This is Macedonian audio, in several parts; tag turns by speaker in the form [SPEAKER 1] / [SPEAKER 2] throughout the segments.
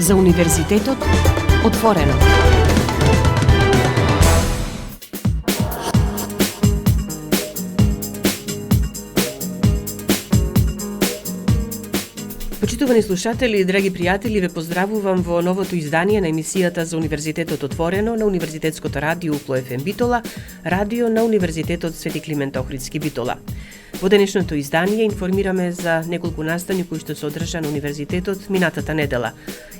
[SPEAKER 1] За Универзитетот отворено. Почитувани слушатели, драги пријатели, ве поздравувам во новото издание на емисијата за Универзитетот отворено на Универзитетското радио Укло ФМ Битола, радио на Универзитетот Свети Климент Охридски Битола. Во денешното издание информираме за неколку настани кои што се одржа на Универзитетот минатата недела.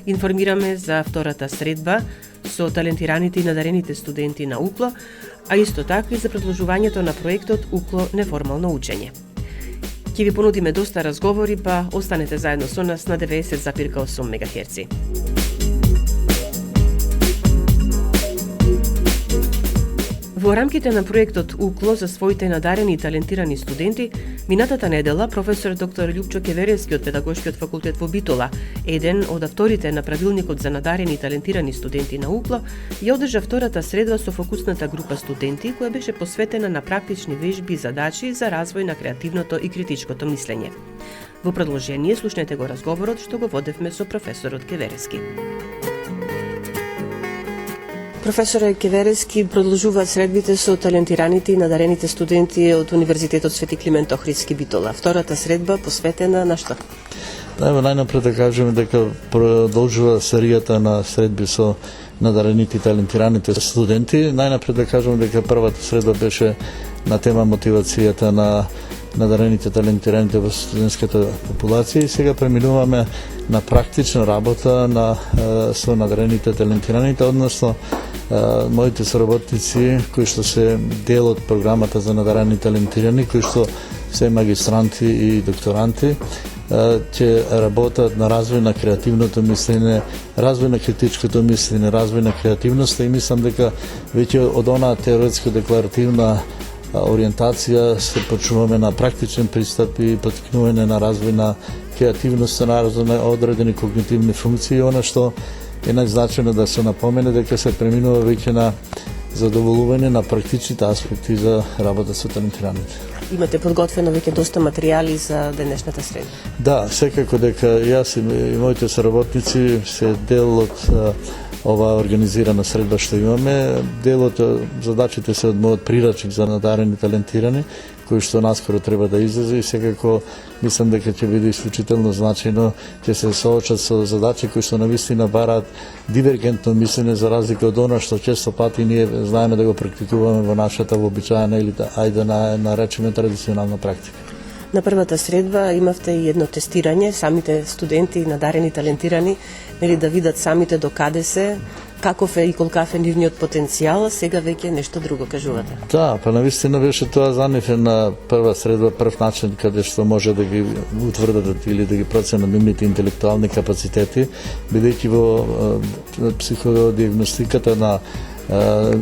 [SPEAKER 1] Информираме за втората средба со талентираните и надарените студенти на Укло, а исто така и за продолжувањето на проектот Укло неформално учење. Ќе ви понудиме доста разговори, па останете заедно со нас на 90,8 МГц. Во рамките на проектот Укло за своите надарени и талентирани студенти, минатата недела професор доктор Љупчо Кеверески од Педагошкиот факултет во Битола, еден од авторите на правилникот за надарени и талентирани студенти на Укло, ја одржа втората средба со фокусната група студенти која беше посветена на практични вежби и задачи за развој на креативното и критичкото мислење. Во продолжение слушнете го разговорот што го водевме со професорот Кеверески. Професоре Кеверески, продолжуваат средбите со талентираните и надарените студенти од Универзитетот Свети Климент Охридски Битола. Втората средба посветена на што?
[SPEAKER 2] Ево, најнапред да кажеме дека продолжува серијата на средби со надарените и талентираните студенти. Најнапред да кажеме дека првата средба беше на тема мотивацијата на надарените талентираните во студентската популација и сега преминуваме на практична работа со надарените талентираните, односно моите соработници кои што се дел од програмата за надарени талентирани, кои што се магистранти и докторанти, ќе работат на развој на креативното мислење, развој на критичкото мислење, развој на креативноста и мислам дека веќе од онаа теоретско декларативна ориентација се почнуваме на практичен пристап и поткнување на развој на креативноста, на развој на одредени когнитивни функции, она што е најзначајно да се напомене дека се преминува веќе на задоволување на практичните аспекти за работа со талентираните.
[SPEAKER 1] Имате подготвено веќе доста материјали за денешната средба?
[SPEAKER 2] Да, секако дека јас и моите соработници се дел од ова организирана средба што имаме. Дел од задачите се од мојот прирачник за надарени талентирани, кој што наскоро треба да излезе и секако мислам дека ќе биде исклучително значајно, ќе се соочат со задачи кои што навистина бараат дивергентно мислење за разлика од она што често пати ние знаеме да го практикуваме во нашата вообичаена или ајде наречеме традиционална практика.
[SPEAKER 1] На првата средба имавте и едно тестирање, самите студенти, надарени, талентирани, нели да видат самите докаде се, каков е и колкав е нивниот потенцијал, сега веќе нешто друго кажувате.
[SPEAKER 2] Да, па навистина беше тоа за нив на прва средба, прв начин каде што може да ги утврдат или да ги проценат нивните интелектуални капацитети, бидејќи во психодиагностиката на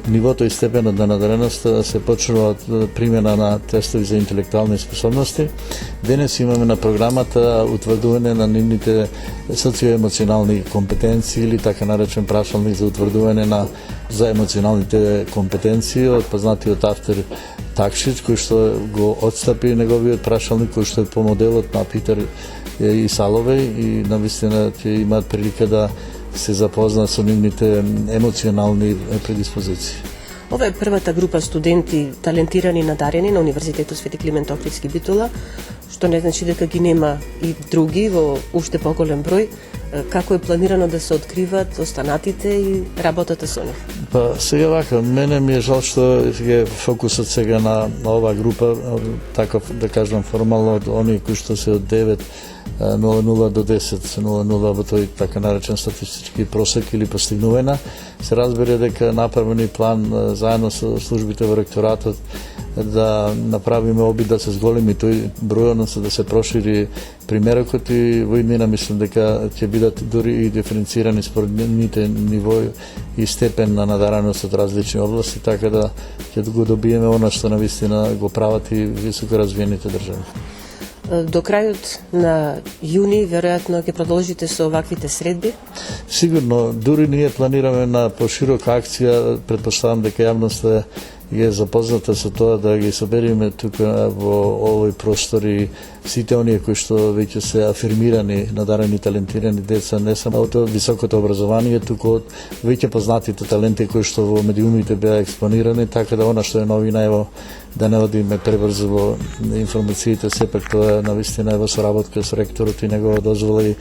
[SPEAKER 2] нивото и степенот на надареност се почнува од примена на тестови за интелектуални способности. Денес имаме на програмата утврдување на нивните социоемоционални компетенции или така наречен прашалник за утврдување за емоционалните компетенции од познатиот автор Такшич, кој што го отстапи неговиот прашалник, кој што е по моделот на Питер и Саловеј и навистина ќе имаат прилика да се запозна со нивните емоционални предиспозиции.
[SPEAKER 1] Ова е првата група студенти талентирани и надарени на Универзитетот Свети Климент Охридски Битола, што не значи дека ги нема и други во уште поголем број. Како е планирано да се откриват останатите и работата со нив?
[SPEAKER 2] Па сега вака, мене ми е жал што е фокусот сега на оваа група, таков да кажам формално од оние кои што се од 9:00 до 10:00 во тој така наречен статистички просек или постигнувања. Се разбере дека направен и план заедно со службите во ректоратот да направиме обид да се зголеми тој број, односно да се прошири примерокот и во иднина мислам дека ќе бидат дури и диференцирани според нивните ниво и степен на надареност од различни области, така да ќе го добиеме она што навистина го прават и високо развиените држави.
[SPEAKER 1] До крајот на јуни веројатно ќе продолжите со оваквите средби?
[SPEAKER 2] Сигурно, дури ние планираме на поширока акција, претпоставам дека јавноста е запозната со тоа да ги собериме тука во овој простори сите оние кои што веќе се афирмирани, надарени, талентирани деца, не само од високото образование, туку од веќе познатите таленти кои што во медиумите беа експонирани, така да она што е новина, ево, да не одиме пребрзо во информациите, сепак тоа навистина е во соработка со ректорот и негова дозвола и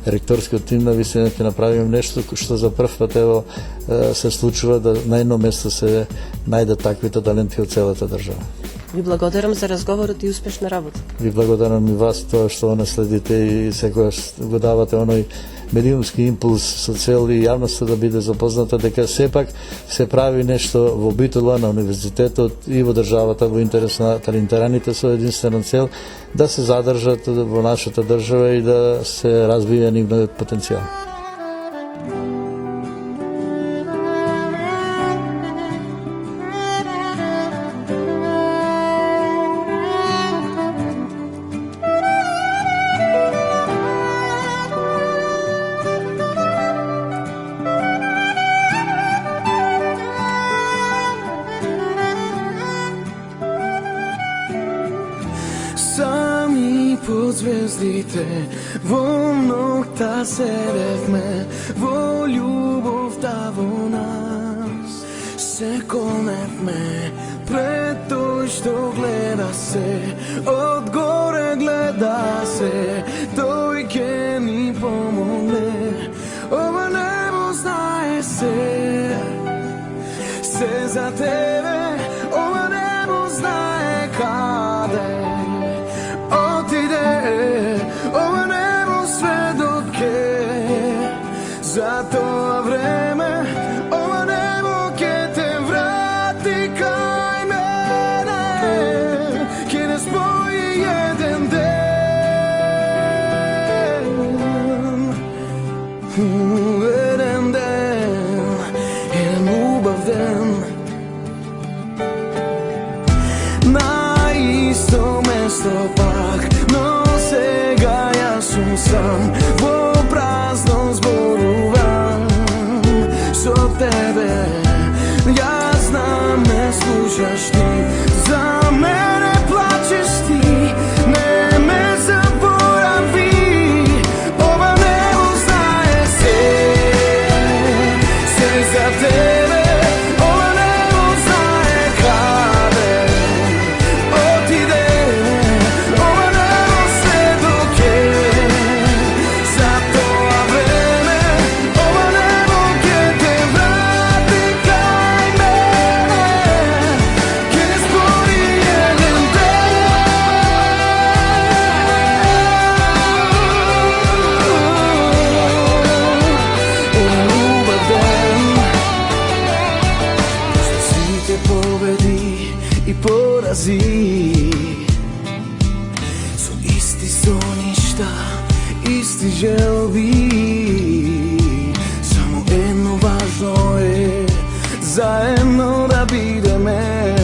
[SPEAKER 2] ректорскиот тим, навистина ќе направиме нешто што за прв пат ево се случува да на едно место се најдат таквите таленти од целата држава.
[SPEAKER 1] Ви благодарам за разговорот и успешна работа.
[SPEAKER 2] Ви благодарам и вас тоа што наследите и секогаш го давате оној медиумски импулс со цел и јавноста да биде запозната дека сепак се прави нешто во Битола, на универзитетот и во државата во интерес на талентираните со единствена цел да се задржат во нашата држава и да се развие нивниот потенцијал.
[SPEAKER 3] Сами под звездите во ноќта седевме, во љубовта во нас се коневме пред тој што гледа се, одгоре гледа се, тој ќе ни помогне. Ова небо знае се за тебе, ова небо знае каде ова небо сведок е за тоа време, ова небо ќе те врати кај мене, ќе не спои еден ден, еден убав ден. На исто место пак, но сега јас сум сам, во празно зборувам со тебе. Јас знам ме слушаш ти, за мене плачеш ти, не ме заборави. Ова небо знае се за тебе. Со исти соништа, исти желби, само едно важно е заедно да бидеме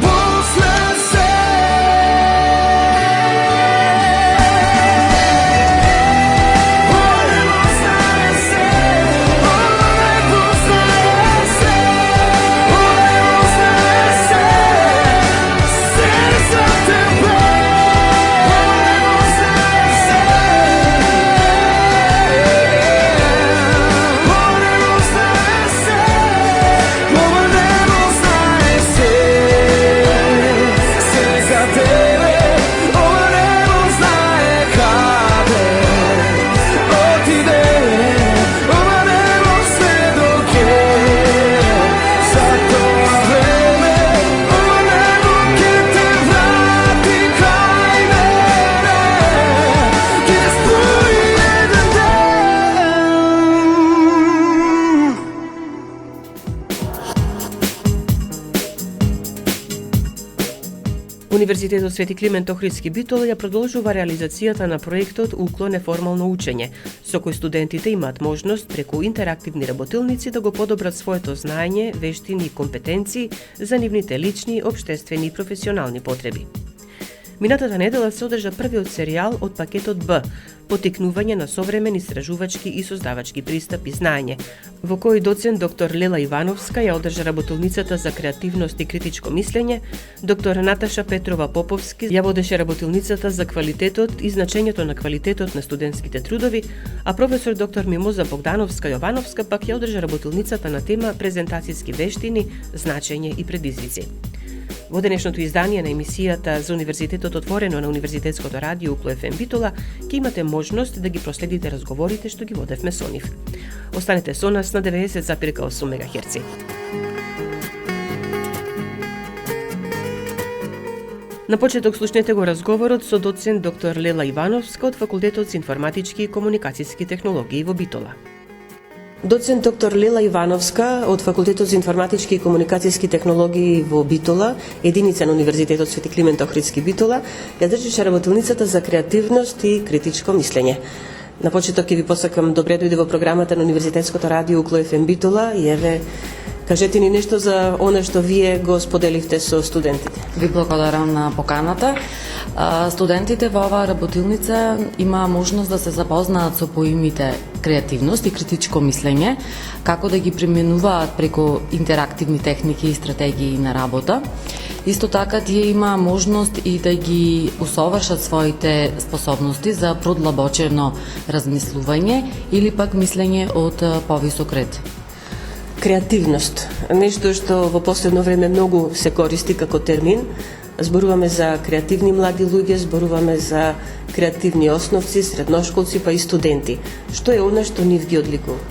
[SPEAKER 3] после се.
[SPEAKER 1] Универзитетот Свети Климент Охридски Битола ја продолжува реализацијата на проектот Укло неформално учење, со кој студентите имаат можност преку интерактивни работилници да го подобрат своето знаење, вештини и компетенции за нивните лични, општествени и професионални потреби. Минатата недела се одржа првиот серијал од пакетот Б, потикнување на современ истражувачки и создавачки пристап и знаење, во кој доцент доктор Лела Ивановска ја одржа работилницата за креативност и критичко мислење, доктор Наташа Петрова Поповски ја водеше работилницата за квалитетот и значењето на квалитетот на студентските трудови, а професор доктор Мимоза Богдановска Јовановска пак ја одржа работилницата на тема презентацијски вештини, значење и предизвици. Во денешното издание на емисијата за Универзитетот отворено на Универзитетското радио УПЛ-ФМ Битола ќе имате можност да ги проследите разговорите што ги водевме со нив. Останете со нас на 90,8 МГц. На почеток слушнете го разговорот со доцент доктор Лела Ивановска од Факултетот за информатички и комуникацијски технологии во Битола. Доцент доктор Лела Ивановска од Факултетот за информатички и комуникацијски технологии во Битола, единица на Универзитетот Свети Климент Охридски Битола, ја држеше работилницата за креативност и критичко мислење. На почеток ќе ви посакам добре дојде во програмата на Универзитетското радио УПЛ-ФМ Битола и еве кажете ни нешто за она што вие го споделивте со студентите.
[SPEAKER 4] Ви благодарам на поканата. Студентите во оваа работилница има можност да се запознаат со поимите креативност и критичко мислење, како да ги применуваат преку интерактивни техники и стратегии на работа. Исто така тие има можност и да ги усовршат своите способности за продлабочено размислување или пак мислење од повисок ред.
[SPEAKER 1] Креативност, нешто што во последно време многу се користи како термин. Зборуваме за креативни млади луѓе, зборуваме за креативни основци, средношколци, па и студенти. Што е она што нив ги одликува?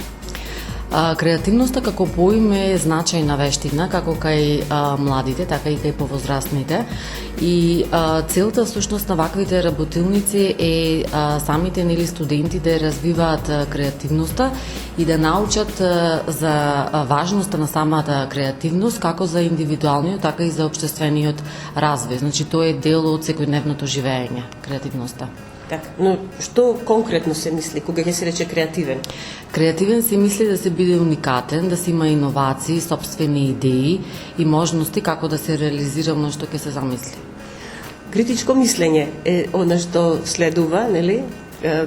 [SPEAKER 4] Креативноста како поиме е значајна вештина, како кај младите, така и кај повозрастните. И целта всушност на ваквите работилници е самите студенти да развиваат креативноста и да научат за важноста на самата креативност, како за индивидуалниот, така и за општествениот развој. Значи, тоа е дел од секојдневното живење, креативноста.
[SPEAKER 1] Така, но што конкретно се мисли кога ќе се рече креативен?
[SPEAKER 4] Креативен се мисли да се биде уникатен, да се има иновации, собствени идеи и можности како да се реализира оно што ќе се замисли.
[SPEAKER 1] Критичко мислење е она што следува, нели?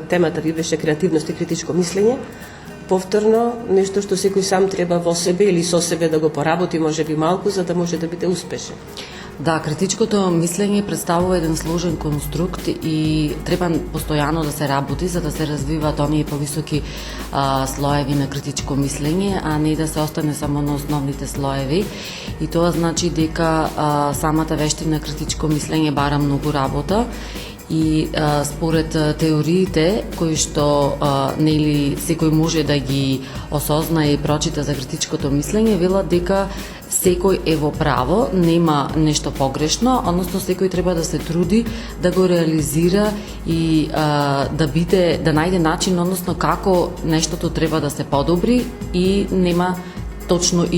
[SPEAKER 1] Темата ви беше креативност и критичко мислење. Повторно, нешто што секој сам треба во себе или со себе да го поработи, можеби малку, за да може да биде успешен.
[SPEAKER 4] Да, критичкото мислење представува еден сложен конструкт и треба постојано да се работи за да се развиваат оние повисоки слоеви на критичко мислење, а не да се остане само на основните слоеви. И тоа значи дека самата вештина критичко мислење бара многу работа и според теориите кои што нели секој може да ги осознае и прочита за критичкото мислење, велат дека секој е во право, нема нешто погрешно, односно секој треба да се труди да го реализира и да најде начин, односно како нештото треба да се подобри и нема точен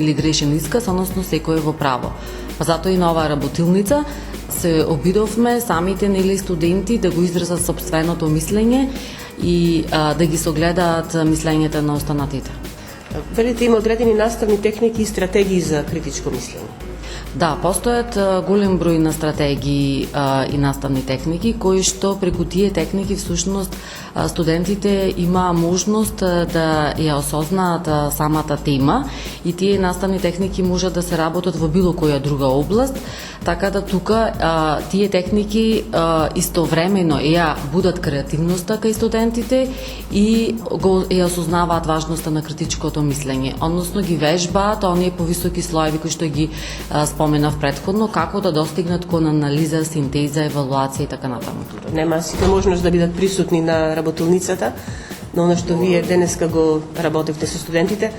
[SPEAKER 4] или грешен исказ, односно секој е во право. Па затоа и на оваа работилница се обидовме самите студенти да го изразат сопственото мислење и да ги согледаат мислењата на останатите.
[SPEAKER 1] Велите има одредени наставни техники и стратегии за критичко мислење.
[SPEAKER 4] Да, постојат голем број на стратегии и наставни техники, кои што преку тие техники всушност студентите има можност да ја осознаат самата тема и тие наставни техники можат да се работат во било која друга област, така да тука тие техники истовремено ја будат креативноста кај студентите и ја осознаваат важноста на критичкото мислење, односно ги вежбаат оние повисоки слоеви кои што ги споменав претходно, како да достигнат кон анализа, синтеза, евалуација и така натаму.
[SPEAKER 1] Нема сите можност да бидат присутни на работилницата, но она што вие денеска го работевте со студентите,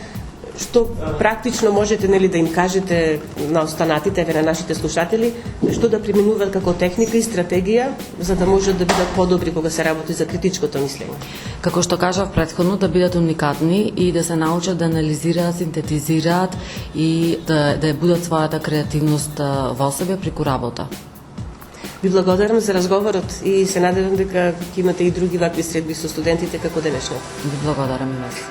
[SPEAKER 1] што практично можете да им кажете на останатите, на нашите слушатели, што да применуваат како техника и стратегија за да можат да бидат подобри кога се работи за критичкото мислење?
[SPEAKER 4] Како што кажав претходно, да бидат уникатни и да се научат да анализираат, синтетизираат и да будат својата креативност во себе преку работа.
[SPEAKER 1] Ви благодарам за разговорот и се надевам дека ќе имате и други вакви средби со студентите како денешна.
[SPEAKER 4] Ви благодарам и вас.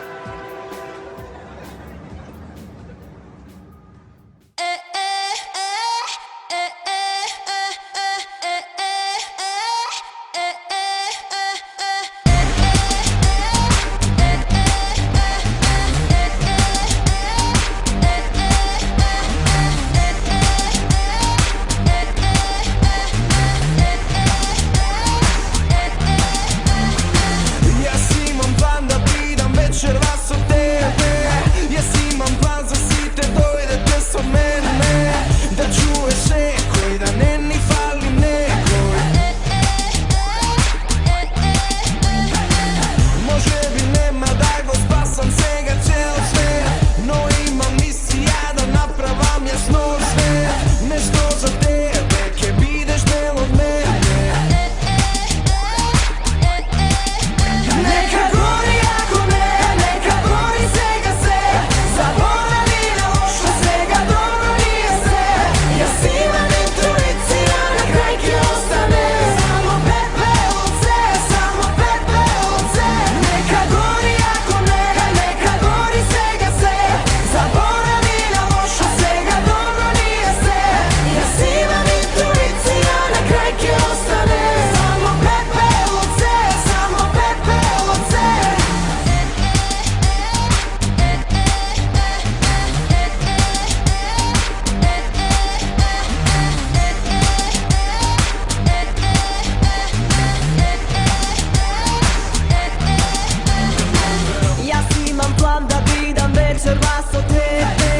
[SPEAKER 5] večeras od tebe.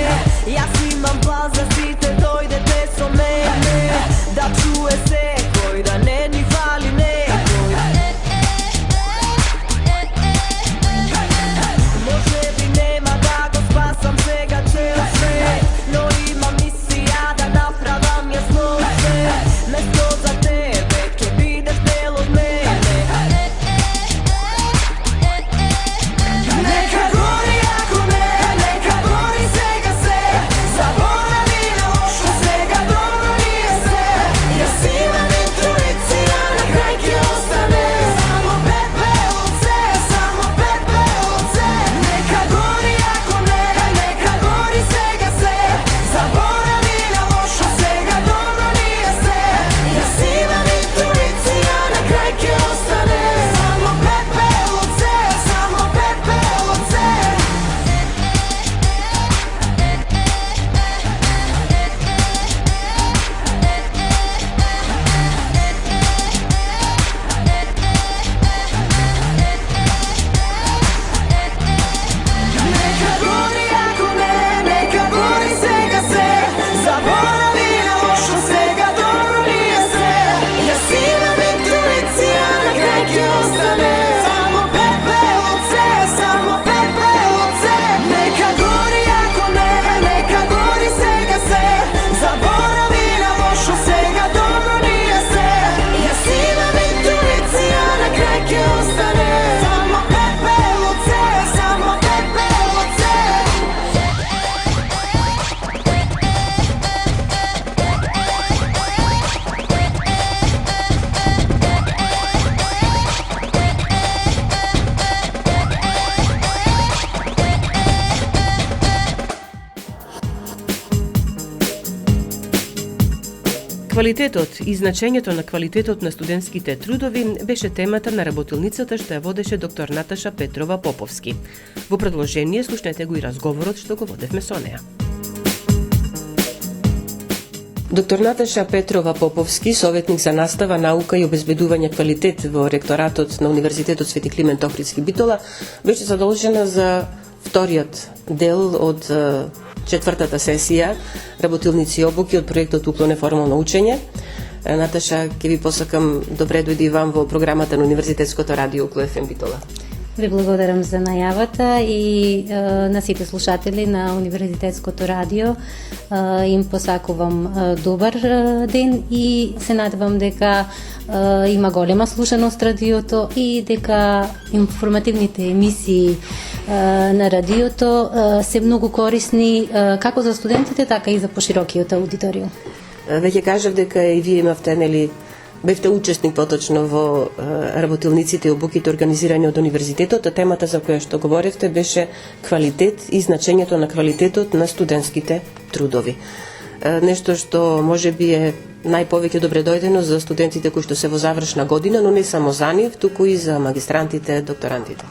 [SPEAKER 5] Jaz imam plan za site, dojdete so mene, da čuje se koj, da ne ni fali nekoj. Može bi nema da go spasam svega čeo sve, no imam misija da napravam jasnoće. Mesto za tebe, ke vidiš del od mene. Neka gori ako ne, neka gori svega se, zaboravi na lošu, svega dobro nije sve. Jaz imam intuicija, na kraj ki ostane samo pepelce, samo pepelce. Neka gori ako ne, neka gori svega se, zaboravi na lošu, svega dobro nije sve. Jaz imam intuicija, na kraj ki ostane samo pepelce, samo pepelce. Neka gori ako ne, neka gori svega se, zaboravi na lošu, svega dobro nije sve. Jaz imam intuicija, na kraj ki ostane samo pepelce, samo pepelce. Neka gori ako ne, neka gori svega se, zaboravi na lošu, svega dobro nije sve. Jaz imam intuicija, na kraj ki ostane samo pepelce, samo pepelce.
[SPEAKER 1] Квалитетот и значењето на квалитетот на студентските трудови беше темата на работилницата што ја водеше доктор Наташа Петрова Поповски. Во продолжение слушнете го и разговорот што го водевме со неа. Доктор Наташа Петрова Поповски, советник за настава, наука и обезбедување квалитет во ректоратот на Универзитетот Свети Климент Охридски Битола, беше задолжена за вториот дел од четвртата сесија работилници и обуки од проектот Укло неформално учење. Наташа, ќе ви посакам добре дојди вам во програмата на Универзитетското радио Укло ФМ Битола.
[SPEAKER 6] Ви благодарам за најавата и на сите слушатели на Универзитетското радио. Им посакувам добар ден и се надевам дека има голема слушаност радиото и дека информативните емисии на радиото се многу корисни како за студентите, така и за поширокиот аудиториум.
[SPEAKER 1] Веќе кажав дека и вие имавте, бевте учесник поточно во работилниците и обуките организирани од универзитетот, а темата за која што говоревте беше квалитет и значењето на квалитетот на студентските трудови. Нешто што може би е најповеќе добредојдено за студентите кои што се во завршна година, но не само за нив, туку и за магистрантите, докторантите.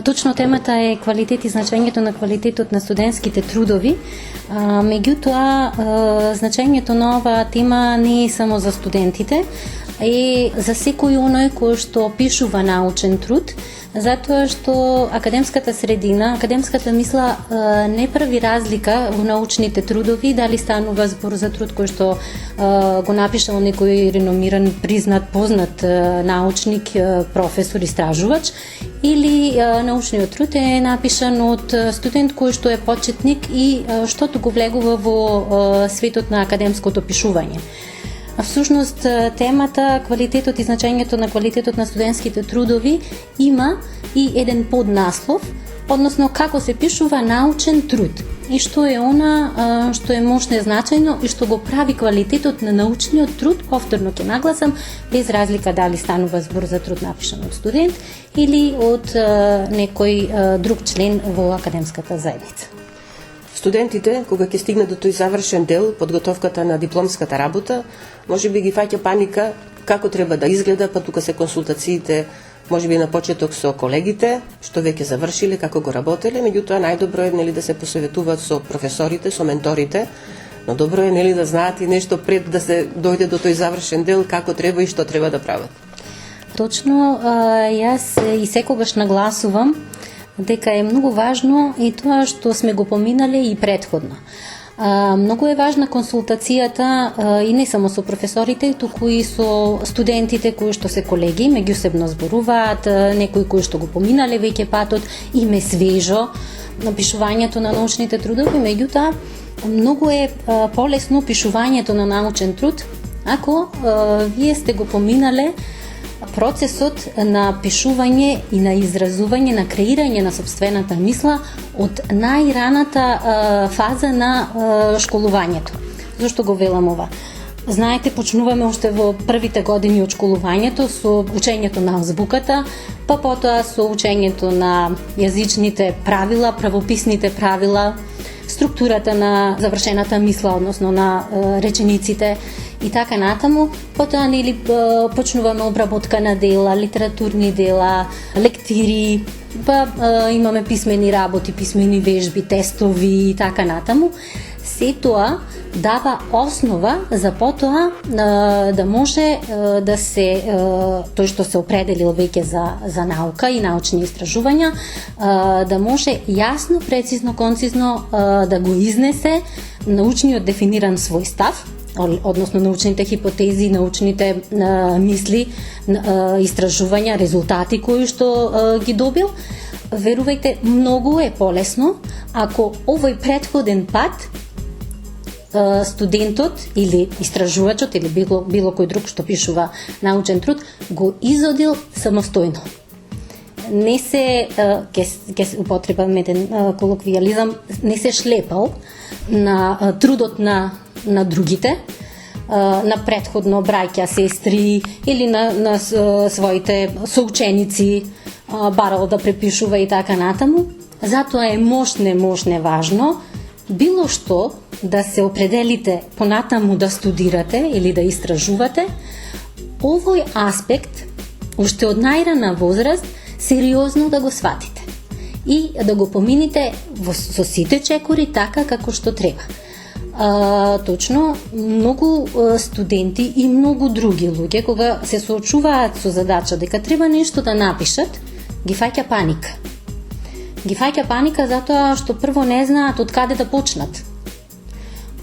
[SPEAKER 6] Точно темата е квалитет и значењето на квалитетот на студентските трудови. Меѓутоа, значењето на оваа тема не е само за студентите, е за секој оној кој што пишува научен труд, затоа што академската средина, академската мисла не прави разлика во научните трудови, дали станува збор за труд кој што го напишал некој реномиран, признат, познат научник, професор, истражувач, или научниот труд е напишан од студент кој што е почетник и што го влегува во светот на академското пишување. Всушност темата квалитетот и значењето на квалитетот на студентските трудови има и еден поднаслов, односно како се пишува научен труд и што е она што е мощно значајно и што го прави квалитетот на научниот труд, повторно ќе нагласам, без разлика дали станува збор за труд напишан од студент или од некој друг член во академската заедница.
[SPEAKER 1] Студентите, кога ќе стигнат до тој завршен дел, подготовката на дипломската работа, може би ги фаќа паника како треба да изгледа, па тука се консултациите, може би на почеток со колегите, што веќе завршиле, како го работеле, меѓутоа најдобро е да се посоветуваат со професорите, со менторите, но добро е да знаат и нешто пред да се дојде до тој завршен дел, како треба и што треба да прават.
[SPEAKER 6] Точно, јас и секогаш нагласувам дека е многу важно и тоа што сме го поминале и претходно. Многу е важна консултацијата и не само со професорите, туку и со студентите кои што се колеги, меѓусебно зборуваат, некои кои што го поминале веќе патот, им е свежо напишувањето на научните трудови, меѓутоа многу е полесно пишувањето на научен труд ако вие сте го поминале процесот на пишување и на изразување, на креирање на сопствената мисла од најраната фаза на школувањето. Зошто го велам ова? Знаете, почнуваме уште во првите години од школувањето со учењето на азбуката, па потоа со учењето на јазичните правила, правописните правила, структурата на завршената мисла, односно на речениците и така натаму. Потоа нели почнуваме обработка на дела, литературни дела, лектири, па имаме писмени работи, писмени вежби, тестови и така натаму. Се тоа дава основа за потоа да може да се тој што се определил веќе за наука и научни истражувања, да може јасно, прецизно, концизно да го изнесе научниот дефиниран свој став, односно научните хипотези, научните мисли, истражувања, резултати кои што ги добил. Верувајте, многу е полесно ако овој претходен пат студентот или истражувачот или било кој друг што пишува научен труд го изодил самостојно. Не се, ќе употребам еден колоквијализам, не се шлепал на трудот на другите, на претходно браќа, сестри или на своите соученици, барал да препишува и така натаму. Затоа е мощне важно било што да се определите понатаму да студирате или да истражувате, овој аспект уште од најрана возраст сериозно да го сватите и да го помините со сите чекори така како што треба. Точно, многу студенти и многу други луѓе кога се соочуваат со задача дека треба нешто да напишат, ги фаќа паника. Ги фаќа паника затоа што прво не знаат од каде да почнат.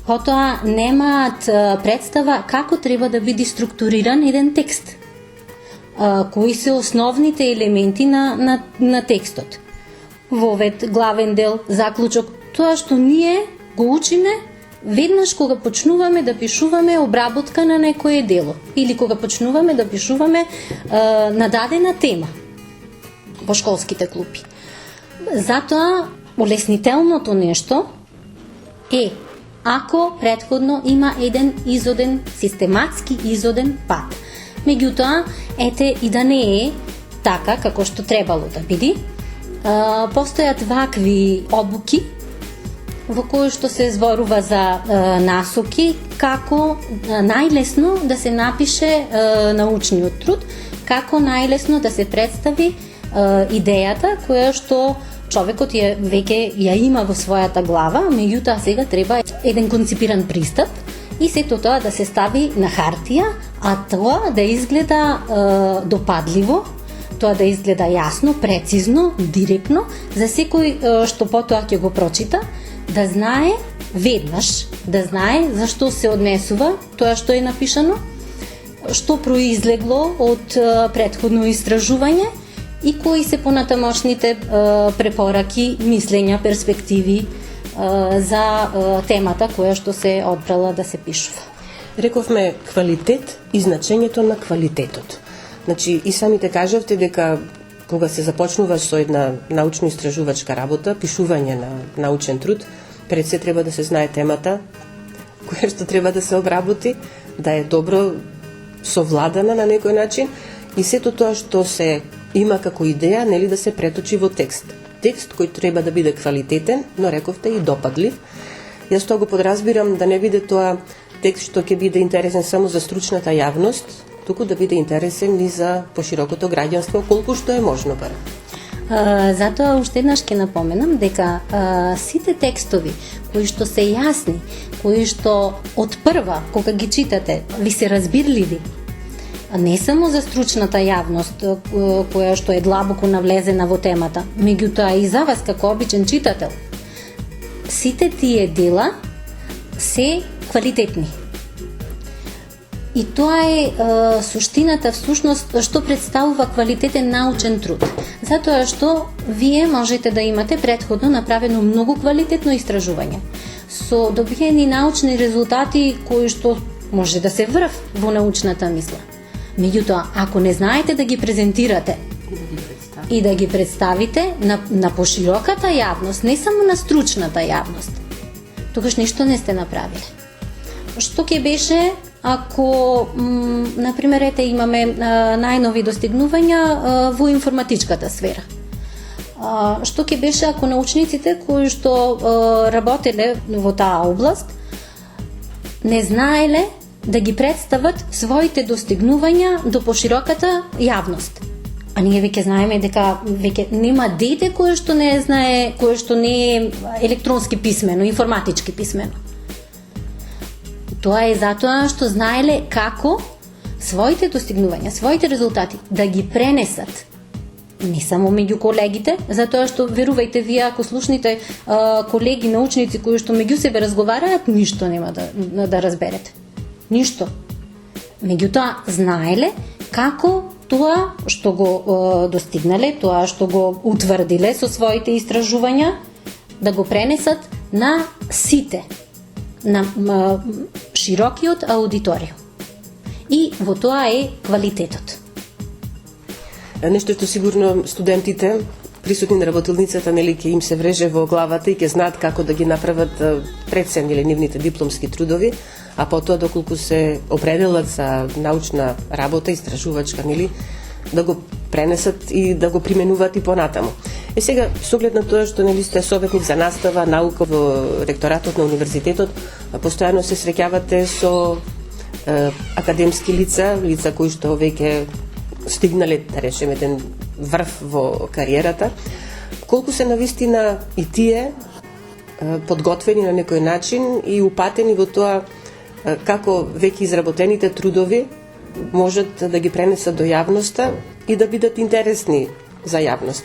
[SPEAKER 6] Потоа немаат представа како треба да биде структуриран еден текст. Кои се основните елементи на текстот. Вовед, главен дел, заклучок, тоа што ние го учиме веднаш кога почнуваме да пишуваме обработка на некое дело или кога почнуваме да пишуваме на дадена тема во школските клупи. Затоа, олеснителното нешто е ако претходно има еден изоден, систематски изоден пат. Меѓутоа, ете и да не е така како што требало да биде, постојат вакви обуки во кои што се зборува за насоки како најлесно да се напише научниот труд, како најлесно да се представи идејата која што човекот веќе ја има во својата глава, меѓутоа сега треба еден конципиран пристап и сето тоа да се стави на хартија, а тоа да изгледа допадливо, тоа да изгледа јасно, прецизно, директно, за секој што потоа ќе го прочита, да знае веднаш, да знае зашто се однесува тоа што е напишано, што произлегло од претходно истражување и кои се понатамошните препораки, мислења, перспективи за темата која што се одбрала да се пишува.
[SPEAKER 1] Рековме квалитет и значењето на квалитетот. Значи, и самите кажавте дека кога се започнува со една научно-истражувачка работа, пишување на научен труд, пред се треба да се знае темата, која што треба да се обработи, да е добро совладана на некој начин и сето тоа што се има како идеја, нели да се преточи во текст. Текст кој треба да биде квалитетен, но рековте и допадлив. Јас тоа го подразбирам да не биде тоа текст што ќе биде интересен само за стручната јавност, туку да биде интересен и за поширокото граѓанство, колку што е можно бар.
[SPEAKER 6] Затоа уште еднаш ќе напоменам дека сите текстови кои што се јасни, кои што од прва кога ги читате ви се разбирливи не само за стручната јавност која што е длабоко навлезена во темата, меѓутоа и за вас како обичен читател. Сите тие дела се квалитетни. И тоа е суштината всушност што представува квалитетен научен труд. Затоа што вие можете да имате претходно направено многу квалитетно истражување со добиени научни резултати кои што може да се врв во научната мисла. Меѓутоа, ако не знаете да ги презентирате и да ги представите на пошироката јавност, не само на стручната јавност, тогаш ништо не сте направиле. Што ќе беше ако, например, имаме најнови достигнувања во информатичката сфера? Што ќе беше ако научниците кои што работеле во таа област не знаеле да ги представат своите достигнувања до пошироката јавност? А ние веќе знаеме дека веќе нема дете кое што не знае, кое што не е електронски писмено, информатички писмено. Тоа е затоа што знаеле како своите достигнувања, своите резултати да ги пренесат не само меѓу колегите, затоа што верувајте вие ако слушните колеги научници кои што меѓу себе разговараат, ништо нема да разберете. Ништо. Меѓутоа знаеле како тоа што го достигнале, тоа што го утврдиле со своите истражувања, да го пренесат на сите, на широкиот аудиториум. И во тоа е квалитетот.
[SPEAKER 1] Нешто што сигурно студентите, присутни на работилницата, нели ќе им се вреже во главата и ќе знаат како да ги направат пред се нели нивните дипломски трудови, а потоа доколку се определат за научна работа, истражувачка, нели, да го пренесат и да го применуваат и понатаму. Сега, со оглед на тоа што нели сте советник за настава, наука во ректоратот на универзитетот, постојано се среќавате со академски лица кои што веќе стигнале, да речеме, еден врв во кариерата. Колку се навистина и тие подготвени на некој начин и упатени во тоа како веќе изработените трудови можат да ги пренесат до јавноста и да бидат интересни за јавност?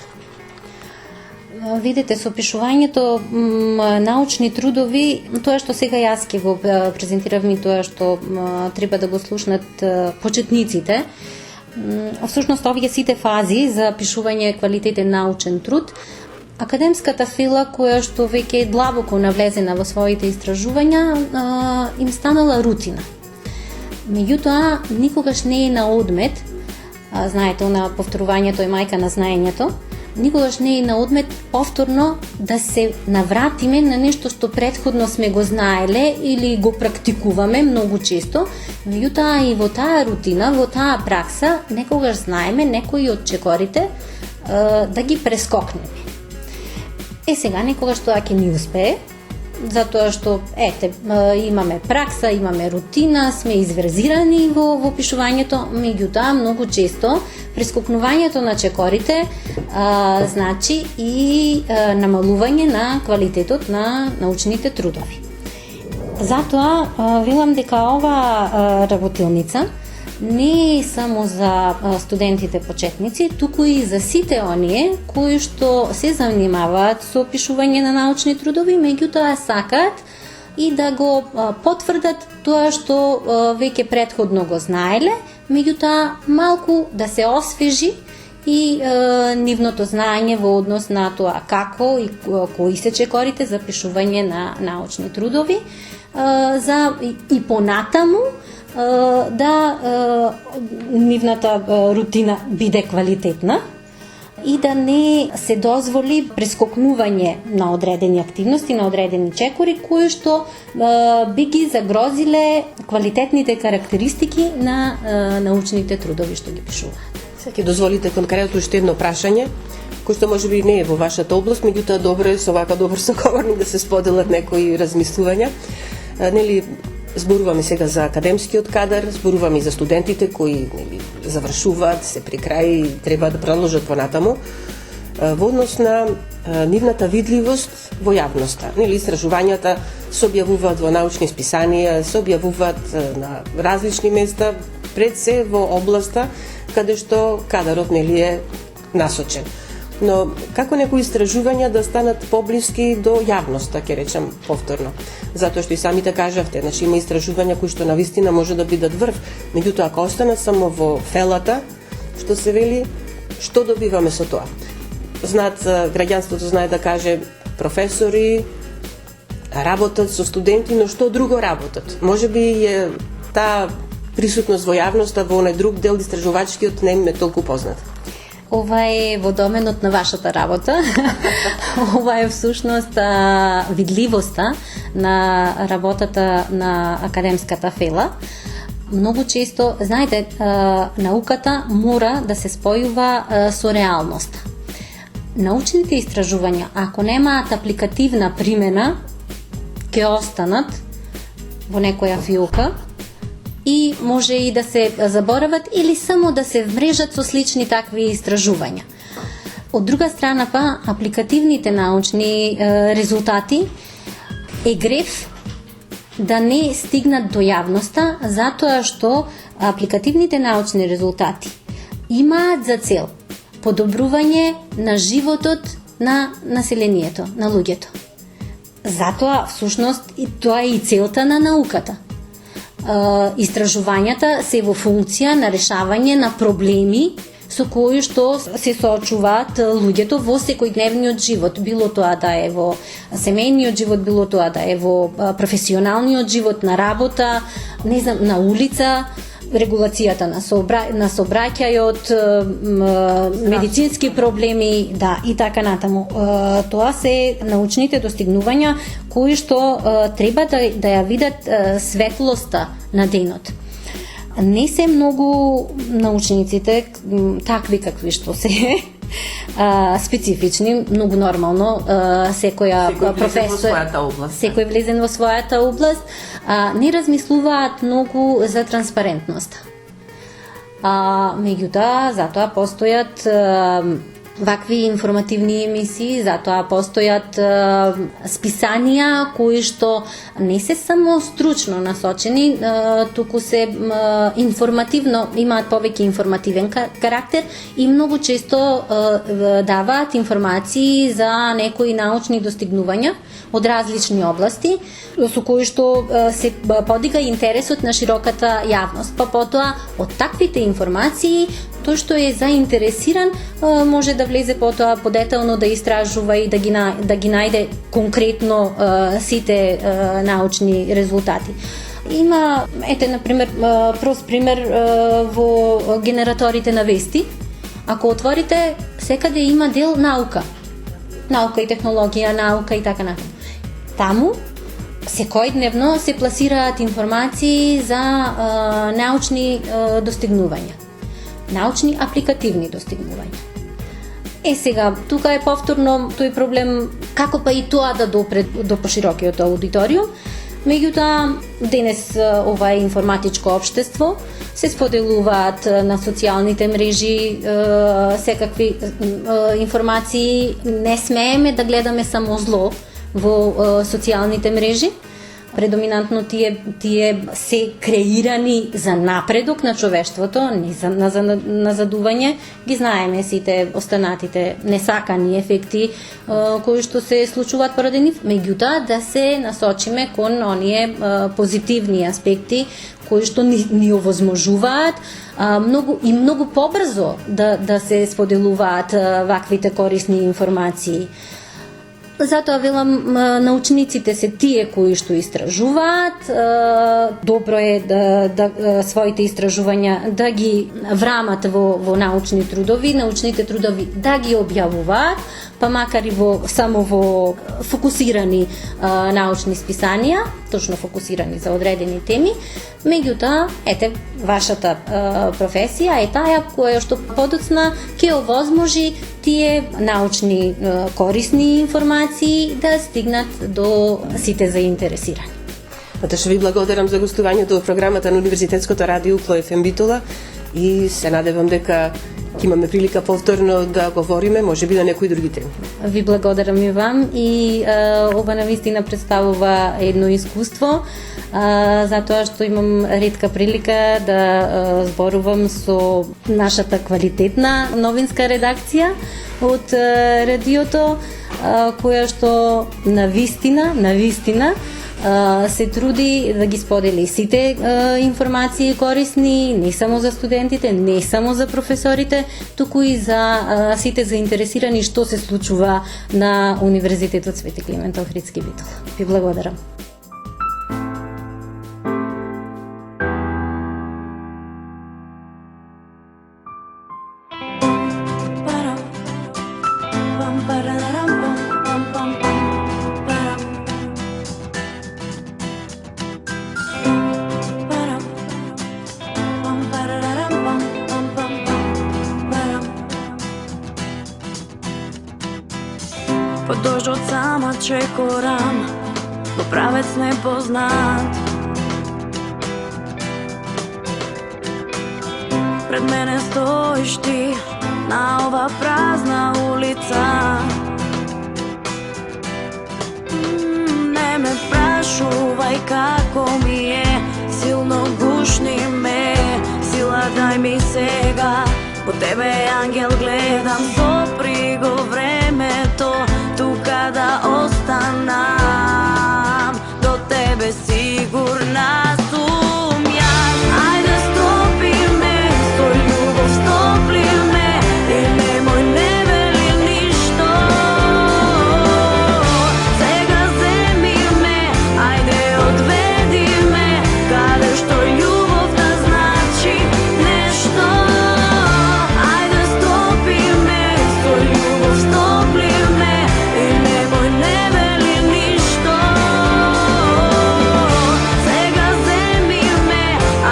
[SPEAKER 6] Видите, со пишувањето научни трудови, тоа што сега јас ќе го презентирам и тоа што треба да го слушнат почетниците, всушност овие сите фази за пишување квалитетен научен труд, академската фила која што веќе е длабоко навлезена во своите истражувања, им станала рутина. Меѓутоа, никогаш не е на одмет, знаете, на повторувањето е мајка на знаењето, никогаш не е на одмет повторно да се навратиме на нешто што претходно сме го знаеле или го практикуваме многу често, меѓутоа и во таа рутина, во таа пракса, некогаш знаеме некои од чекорите да ги прескокнеме. Сега некогаш тоа ќе ни успее, затоа што имаме пракса, имаме рутина, сме изверзирани во пишувањето, меѓутоа многу често прескокнувањето на чекорите значи и намалување на квалитетот на научните трудови. Затоа велам дека ова работилница не е само за студентите почетници, туку и за сите оние кои што се занимаваат со пишување на научни трудови, меѓутоа сакаат и да го потврдат тоа што веќе претходно го знаеле, меѓутоа малку да се освежи и нивното знаење во однос на тоа како и кои се чекорите за пишување на научни трудови, и понатаму да нивната рутина биде квалитетна и да не се дозволи прескокнување на одредени активности, на одредени чекори, кои што би ги загрозиле квалитетните карактеристики на научните трудови што ги пишуваат.
[SPEAKER 1] Сега ќе дозволите конкретно уште едно прашање, кој што можеби не е во вашата област, меѓутоа добро е со вака добар соговорник да се споделат некои размислувања. Нели, зборуваме сега за академскиот кадар, зборуваме и за студентите кои завршуваат, се при крај и треба да продолжат понатаму, во однос на нивната видливост во јавноста. Нели, истражувањата се објавуваат во научни списанија, се објавуваат на различни места, пред се во областа каде што кадарот нели е насочен. Но како некои истражувања да станат поблиски до јавноста, ќе речам повторно. Затоа што и самите кажавте, значи има истражувања кои што навистина може да бидат врв, меѓутоа ако останат само во фелата, што се вели, што добиваме со тоа? Знаат, граѓанството знае да каже професори работат со студенти, но што друго работат? Можеби е таа присутност во јавноста во оној друг дел истражувачкиот не им е толку познат.
[SPEAKER 6] Ова е во доменот на вашата работа. Ова е всушност видливоста на работата на академската фела. Многу често, знаете, науката мора да се спојува со реалноста. Научните истражувања, ако немаат апликативна примена, ќе останат во некоја филка и може и да се заборават или само да се вмрежат со слични такви истражувања. Од друга страна па, апликативните научни резултати е греф да не стигнат до јавноста, затоа што апликативните научни резултати имаат за цел подобрување на животот на населението, на луѓето. Затоа, всушност, тоа е и целта на науката. Истражувањата се во функција на решавање на проблеми со кои што се соочуваат луѓето во секојдневниот живот, било тоа да е во семејниот живот, било тоа да е во професионалниот живот, на работа, не знам, на улица, регулацијата на сообраќајот, медицински проблеми, да, и така натаму. Тоа се научните достигнувања кои што треба да ја видат светлоста на денот. Не се многу научниците такви какви што се специфични, многу нормално, секоја професор, секој влезен во својата област, не размислуваат многу за транспарентност. Меѓутоа, затоа постојат вакви информативни емисии, затоа постојат списанија кои што не се само стручно насочени, туку се информативно, имаат повеќе информативен карактер и многу често даваат информации за некои научни достигнувања од различни области, со кои што се подига интересот на широката јавност. Па потоа, од таквите информации, тој што е заинтересиран може да влезе потоа подетелно да истражува и да ги најде конкретно сите научни резултати. Има, например, прост пример во генераторите на вести. Ако отворите, секаде има дел наука. Наука и технологија, наука и така натаму. Таму секојдневно се пласираат информации за научни достигнувања. Научни апликативни достигнувања. Сега, тука е повторно тој проблем како па и тоа да допре до поширокиот аудиториум. Меѓутоа, денес ова е информатичко општество, се споделуваат на социјалните мрежи секакви информации. Не смееме да гледаме само зло во социјалните мрежи. Предоминантно тие се креирани за напредок на човештвото, не за назадување. Ги знаеме сите останатите несакани ефекти кои што се случуваат поради нив, меѓутоа да се насочиме кон оние позитивни аспекти кои што ни овозможуваат многу побрзо да се споделуваат ваквите корисни информации. Затоа велам, научниците се тие кои што истражуваат, добро е да своите истражувања да ги врамат во научни трудови, научните трудови да ги објавуваат, па макар и само во фокусирани научни списанија, точно фокусирани за одредени теми. Меѓутоа, вашата професија е таа која што подоцна ќе овозможи тие научни корисни информации да стигнат до сите заинтересирани.
[SPEAKER 1] Што ви благодарам за гостувањето во програмата на Универзитетското радио УПЛО ФМ Битола и се надевам дека ќе ќе имаме прилика повторно да говориме, можеби на некои други теми.
[SPEAKER 6] Ви благодарам и вам и ова навистина представува едно искуство, затоа што имам ретка прилика да зборувам со нашата квалитетна новинска редакција од радиото, која што навистина се труди да ги сподели сите информации корисни, не само за студентите, не само за професорите, туку и за сите заинтересирани што се случува на Универзитетот Свети Климент Охридски Битола. Ви благодарам.
[SPEAKER 7] По дождот сама чекорам, но правец непознат. Пред мене стоиш ти на ова празна улица. Не ме прашувај како ми е, силно гушни ме, сила дај ми сега. По тебе, ангел, гледам со приго времето, тука да останам, до тебе сигурна сум јас. Ајде стопи ме, со љубов стопли ме, и немој не вели ништо. Сега земи ме, ајде одведи ме, каде што љубовта значи нешто. Ајде стопи ме, со љубов стопли ме, и немој не вели ништо. Сега земи ме,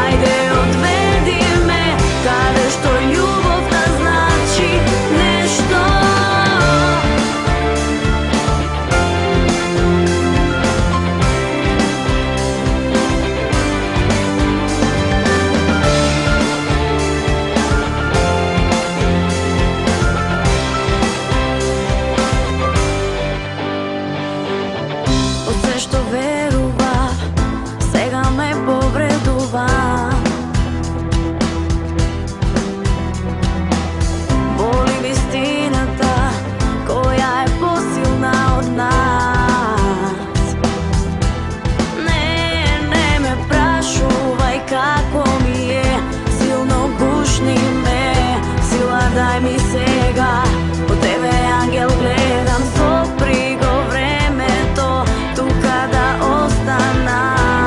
[SPEAKER 7] ајде одведи ме, каде што љубовта значи нешто. Од се што верував, сега ме повредува. Боли вистината, која е посилна од нас. Не ме прашувај како ми е, силно гушни ме, сила дај ми сега. По тебе, ангел, гледам со приго времето, тука да останам,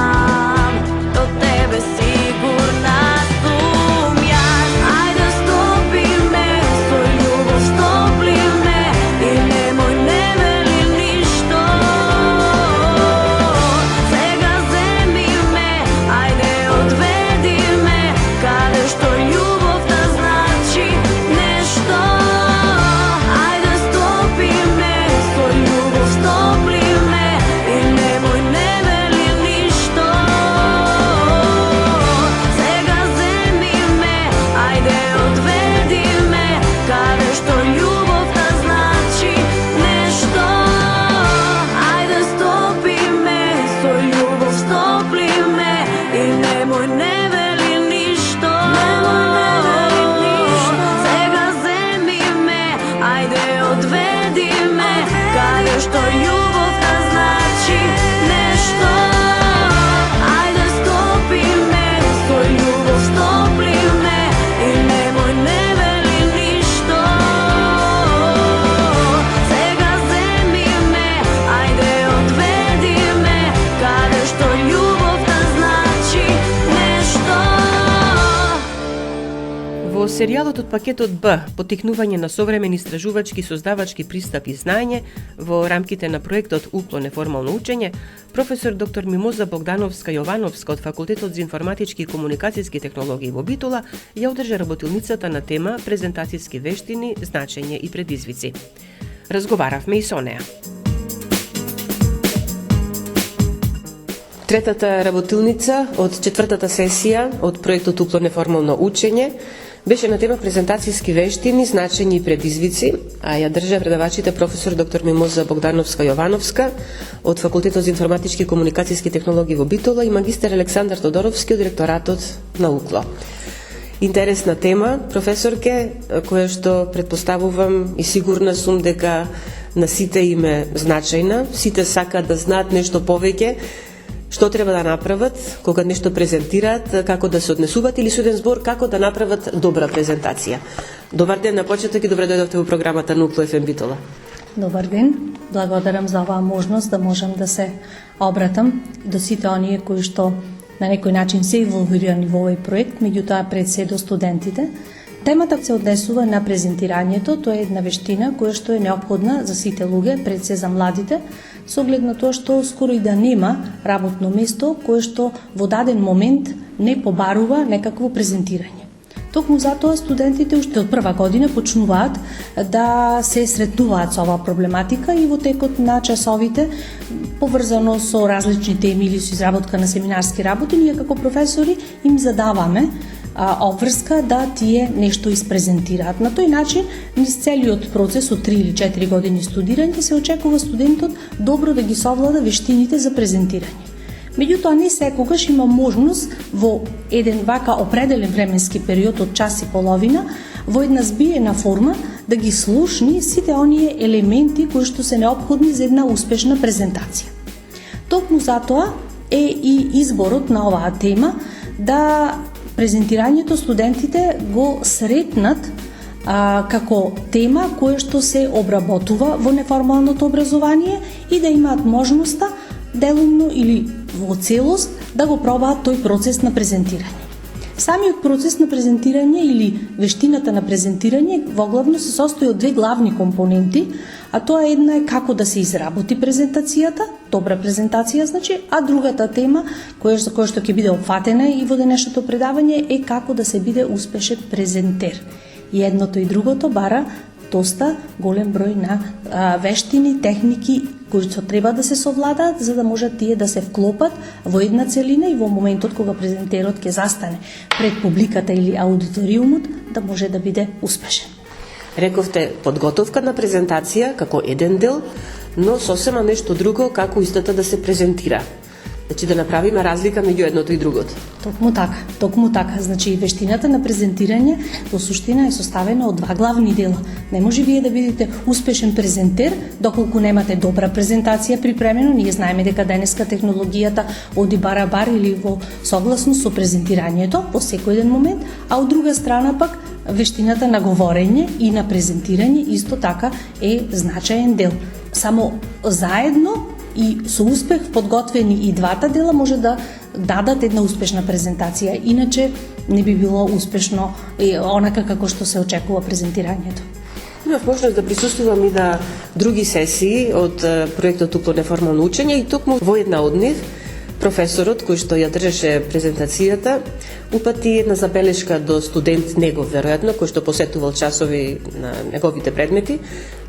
[SPEAKER 7] до тебе сигурна сум јас. Ајде стопи ме, со љубов стопли ме, и немој не вели ништо. Сега земи ме, ајде одведи ме, каде што љубовта значи нешто. Ајде стопи ме, со љубов стопли ме, и немој не вели ништо. Сега земи ме, ајде одведи ме, каде што љубовта значи нешто. Ајде стопи ме, со љубов стопли ме, и немој не вели ништо. Сега земи ме, ајде одведи ме, каде што љубовта значи нешто. Ајде стопи ме, со љубов стопли ме, и немој не вели ништо. Сега земи ме, ајде одведи ме, каде што љубовта значи нешто.
[SPEAKER 1] Во серијалот од пакетот Б, поттикнување на современ истражувачки создавачки пристап и знаење во рамките на проектот Укло неформално учење, професор доктор Мимоза Богдановска Јовановска од Факултетот за информатички и комуникацијски технологии во Битола ја одржа работилницата на тема презентацијски вештини, значење и предизвици. Разговаравме и со неа. Третата работилница од четвртата сесија од проектот Укло неформално учење Беше на тема презентацијски вештини, значења и предизвици, а ја држа предавачите професор доктор Мимоза Богдановска-Јовановска од Факултетот за информатички и комуникацијски технологии во Битола и магистар Александар Тодоровски од директоратот на УКЛО. Интересна тема, професорке, која што предпоставувам и сигурна сум дека на сите им е значајна, сите сакаат да знаат нешто повеќе, што треба да направат кога нешто презентираат, како да се однесуваат или со еден збор како да направат добра презентација. Добар ден на почеток и добре дојдовте во програмата на УКЛО ФМ Битола.
[SPEAKER 8] Добар ден, благодарам за оваа можност да можам да се обратам до сите оние кои што на некој начин се инволвирани во овој проект, меѓутоа пред се до студентите. Темата се однесува на презентирањето, тоа е една вештина која што е неопходна за сите луѓе, пред се за младите, со оглед на тоа што скоро и да нема работно место кое што во даден момент не побарува некакво презентирање. Токму затоа студентите уште од прва година почнуваат да се сретнуваат со оваа проблематика и во текот на часовите, поврзано со различни теми или со изработка на семинарски работи, ние како професори им задаваме обврска да тие нешто испрезентираат. На тој начин, низ целиот процес од 3 или 4 години студирање се очекува студентот добро да ги совлада вештините за презентирање. Меѓутоа, не секогаш има можност во еден вака определен временски период од час и половина, во една збиена форма, да ги слушни сите оние елементи кои што се неопходни за една успешна презентација. Токму затоа е и изборот на оваа тема да презентирањето студентите го сретнат како тема која што се обработува во неформалното образование и да имаат можноста делумно или во целост да го пробаат тој процес на презентирање. Самиот процес на презентирање или вештината на презентирање воглавно се состои од две главни компоненти, а тоа една е како да се изработи презентацијата, добра презентација значи, а другата тема која што ќе биде опфатена и во денешното предавање е како да се биде успешен презентер. И едното и другото бара доста голем број на вештини, техники кои што треба да се совладаат за да можат тие да се вклопат во една целина и во моментот кога презентерот ќе застане пред публиката или аудиториумот да може да биде успешен.
[SPEAKER 1] Рековте подготовка на презентација како еден дел, но сосема нешто друго како истата да се презентира. Значи да направиме разлика меѓу едното и другото.
[SPEAKER 8] Токму така. Значи вештината на презентирање во суштина е составена од два главни дела. Не може вие да бидете успешен презентер доколку немате добра презентација припремено. Ние знаеме дека денеска технологијата оди барабар или во согласност со презентирањето во секој еден момент, а од друга страна пак вештината на говорење и на презентирање исто така е значаен дел. Само заедно и со успех подготвени и двата дела може да дадат една успешна презентација, иначе не би било успешно онака како што се очекува презентирањето.
[SPEAKER 1] Имав можност да присуствувам и на други сесии од проектот УКЛО неформално учење и токму во една од нив професорот кој што ја држеше презентацијата упати една забелешка до студент негов веројатно кој што посетувал часови на неговите предмети,